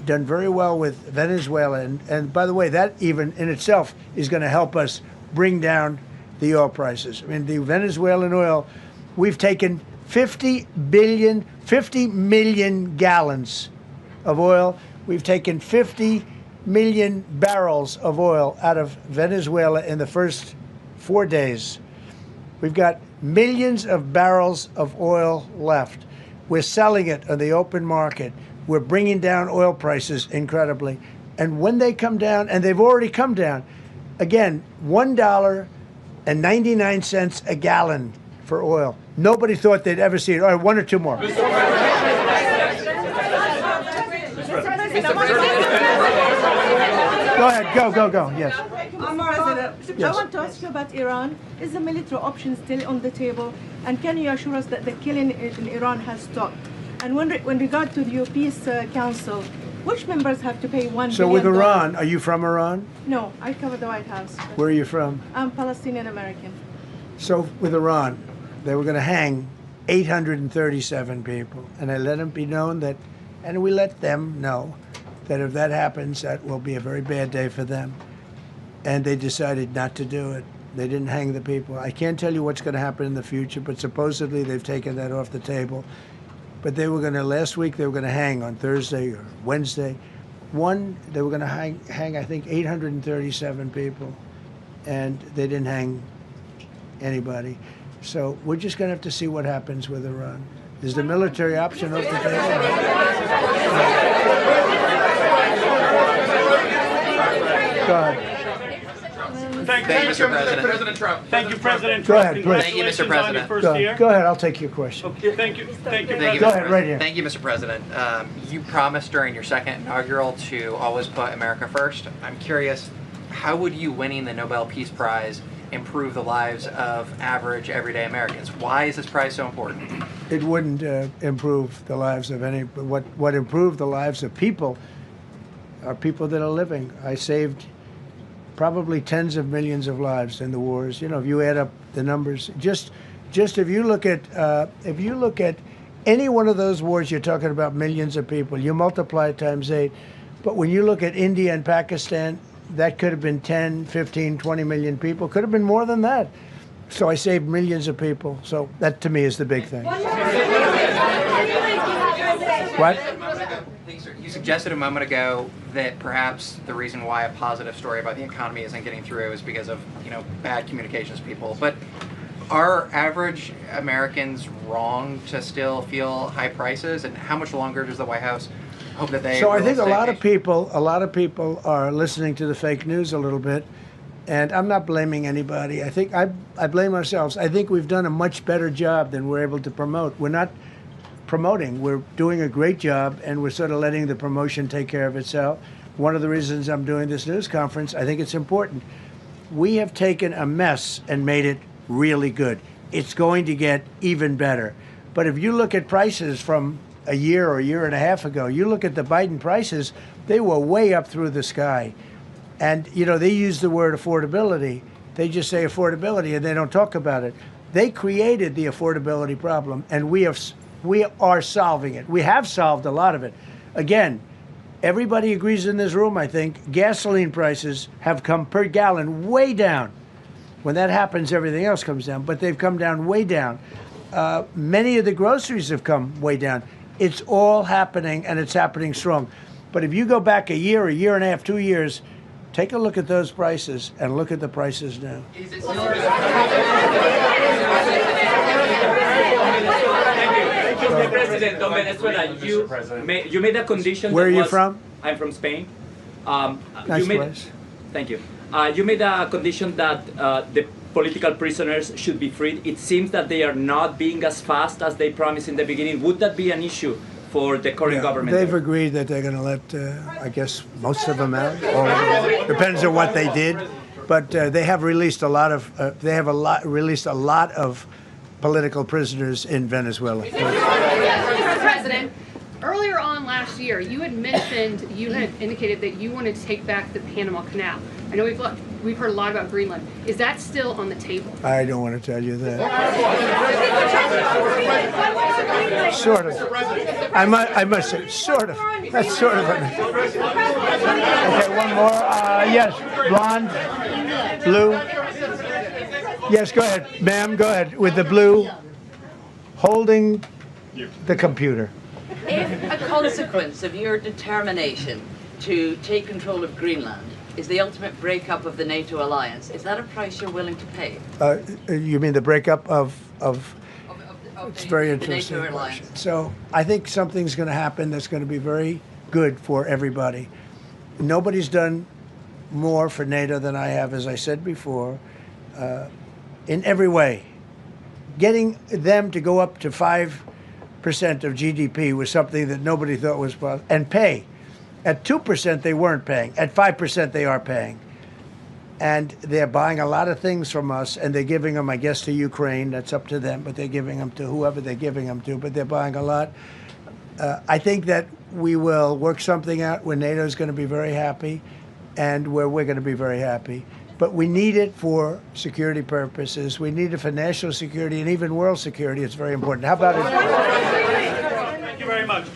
done very well with Venezuela. And by the way, that even in itself is going to help us bring down the oil prices. I mean, the Venezuelan oil, we've taken 50 million gallons of oil. We've taken 50 million barrels of oil out of Venezuela in the first 4 days. We've got millions of barrels of oil left. We're selling it on the open market. We're bringing down oil prices incredibly. And when they come down, and they've already come down, again, $1.99 a gallon for oil. Nobody thought they'd ever see it. All right, one or two more. Go ahead, go, yes. President, Yes. I want to ask you about Iran. Is the military option still on the table? And can you assure us that the killing in Iran has stopped? And when regard to the Peace Council, which members have to pay $1 billion? So with Iran, are you from Iran? No, I cover the White House. Where are you from? I'm Palestinian American. So with Iran, they were going to hang 837 people. And I let them be known that, and we let them know that if that happens, that will be a very bad day for them. And they decided not to do it. They didn't hang the people. I can't tell you what's going to happen in the future, but supposedly they've taken that off the table. But they were going to, last week, they were going to hang on Thursday or Wednesday. They were going to hang, I think, 837 people. And they didn't hang anybody. So we're just going to have to see what happens with Iran. Is the military option off the table? Go ahead. Thank you, Mr. President. President Trump. Thank you, President Go Trump. ahead, please. Thank you, Mr. President. Go ahead, I'll take your question. Okay, thank you. Thank you, Thank you, Go Mr. ahead, right here. Thank you, Mr. President. You promised during your second inaugural to always put America first. I'm curious, how would you winning the Nobel Peace Prize improve the lives of average, everyday Americans? Why is this prize so important? It wouldn't improve the lives of any. What improved the lives of people are people that are living. I saved probably tens of millions of lives in the wars. You know, if you add up the numbers, just if you look at any one of those wars, you're talking about millions of people. You multiply it times 8. But when you look at India and Pakistan, that could have been 10, 15, 20 million people. Could have been more than that. So I saved millions of people. So that, to me, is the big thing. What? You suggested a moment ago that perhaps the reason why a positive story about the economy isn't getting through is because of, bad communications people. But are average Americans wrong to still feel high prices? And how much longer does the White House hope that they? So I think a lot of people are listening to the fake news a little bit, and I'm not blaming anybody. I think I blame ourselves. I think we've done a much better job than we're able to promote. We're not promoting. We're doing a great job, and we're sort of letting the promotion take care of itself. One of the reasons I'm doing this news conference, I think it's important. We have taken a mess and made it really good. It's going to get even better. But if you look at prices from a year or a year and a half ago, you look at the Biden prices, they were way up through the sky. And, they use the word affordability. They just say affordability and they don't talk about it. They created the affordability problem, and we are solving it. We have solved a lot of it. Again, everybody agrees in this room, I think, gasoline prices have come per gallon way down. When that happens, everything else comes down, but they've come down way down. Many of the groceries have come way down. It's all happening, and it's happening strong. But if you go back a year and a half, 2 years, take a look at those prices and look at the prices now. Mr. President, on Venezuela, you made a condition. Where are you from? I'm from Spain. Nice place. Thank you. You made a condition that the political prisoners should be freed. It seems that they are not being as fast as they promised in the beginning. Would that be an issue for the current government? They've agreed that they're going to let, I guess, most of them out. Depends on what they did. But they have released a lot of. Released a lot of political prisoners in Venezuela. Mr. President, earlier on last year, you had indicated that you wanted to take back the Panama Canal. I know we've heard a lot about Greenland. Is that still on the table? I don't want to tell you that. Sort of. I must say, sort of. That's sort of. Okay, one more. Yes, blonde, blue. Yes, go ahead, ma'am, go ahead, with the blue, holding the computer. If a consequence of your determination to take control of Greenland is the ultimate breakup of the NATO alliance, is that a price you're willing to pay? You mean the breakup of it's very the interesting NATO question. alliance? So I think something's going to happen that's going to be very good for everybody. Nobody's done more for NATO than I have, as I said before, in every way. Getting them to go up to 5% of GDP was something that nobody thought was possible, and pay. At 2%, they weren't paying. At 5%, they are paying. And they're buying a lot of things from us, and they're giving them, I guess, to Ukraine. That's up to them, but they're giving them to whoever they're giving them to, but they're buying a lot. I think that we will work something out where NATO is going to be very happy and where we're going to be very happy. But we need it for security purposes. We need it for national security and even world security. It's very important. How about it? Thank you very much.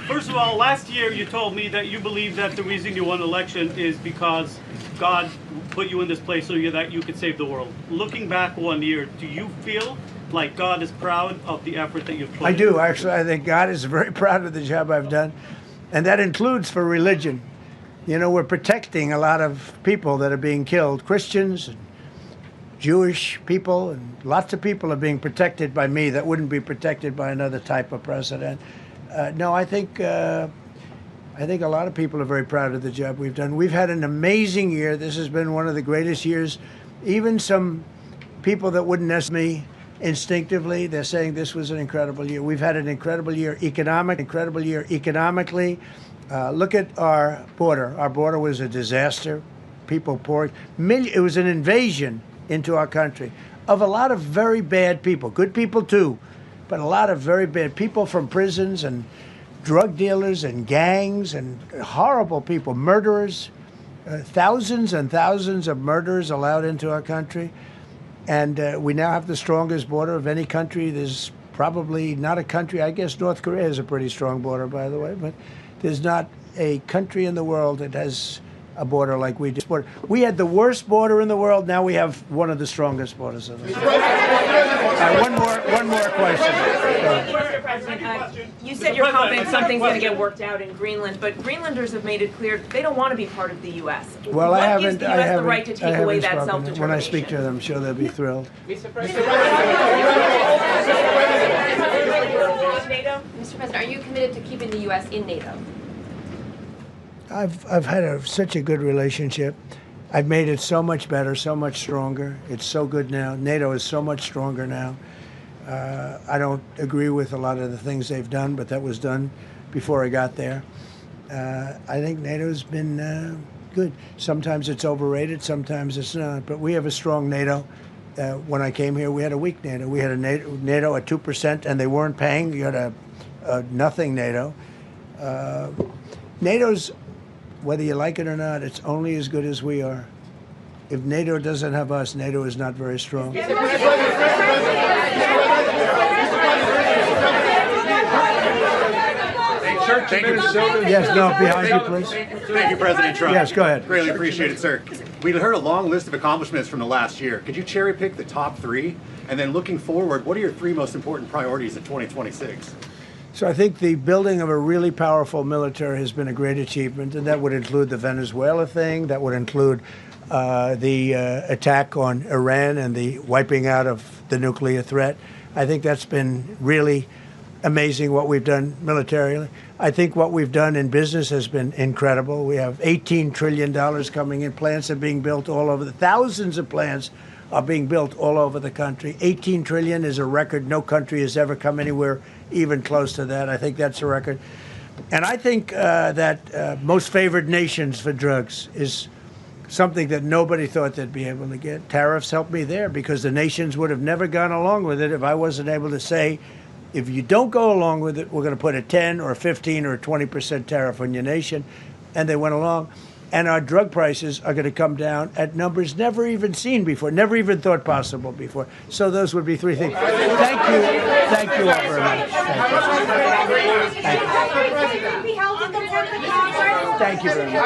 First of all, last year you told me that you believe that the reason you won the election is because God put you in this place so that you could save the world. Looking back 1 year, do you feel like God is proud of the effort that you've put in? I do, actually. I think God is very proud of the job I've done. And that includes for religion. You know, we're protecting a lot of people that are being killed. Christians and Jewish people, and lots of people are being protected by me that wouldn't be protected by another type of president. No, I think a lot of people are very proud of the job we've done. We've had an amazing year. This has been one of the greatest years. Even some people that wouldn't ask me instinctively, they're saying this was an incredible year. We've had an incredible year economically. Look at our border. Our border was a disaster. People poured. It was an invasion into our country of a lot of very bad people. Good people too, but a lot of very bad people from prisons and drug dealers and gangs and horrible people, murderers, thousands and thousands of murderers allowed into our country. And we now have the strongest border of any country. There's probably not a country, I guess North Korea has a pretty strong border, by the way, but there's not a country in the world that has a border like we do. We had the worst border in the world. Now we have one of the strongest borders in the world. One more question. Mr. President, you said you're confident something's going to get worked out in Greenland, but Greenlanders have made it clear they don't want to be part of the U.S. Well, what gives the U.S. the right to take away that spoken. self-determination? When I speak to them, I'm sure they'll be thrilled. Mr. President, are you committed to keeping the U.S. in NATO? I've had such a good relationship. I've made it so much better, so much stronger. It's so good now. NATO is so much stronger now. I don't agree with a lot of the things they've done, but that was done before I got there. I think NATO's been good. Sometimes it's overrated, sometimes it's not. But we have a strong NATO. When I came here, we had a weak NATO. We had a NATO at 2%, and they weren't paying. You had a nothing NATO. NATO's, whether you like it or not, it's only as good as we are. If NATO doesn't have us, NATO is not very strong. Yes, no, behind you, please. Thank you, President Trump. Yes, go ahead. Greatly appreciate it, sir. We heard a long list of accomplishments from the last year. Could you cherry pick the top 3? And then looking forward, what are your 3 most important priorities in 2026? So I think the building of a really powerful military has been a great achievement, and that would include the Venezuela thing. That would include the attack on Iran and the wiping out of the nuclear threat. I think that's been really amazing what we've done militarily. I think what we've done in business has been incredible. We have $18 trillion coming in. Plants are being built all over. Thousands of plants are being built all over the country. 18 trillion is a record. No country has ever come anywhere even close to that. I think that's a record. And I think that most favored nations for drugs is something that nobody thought they'd be able to get. Tariffs helped me there because the nations would have never gone along with it if I wasn't able to say, if you don't go along with it, we're going to put a 10 or a 15 or a 20% tariff on your nation. And they went along. And our drug prices are going to come down at numbers never even seen before, never even thought possible before. So those would be 3 things. Thank you. Thank you all very much. Thank you very much.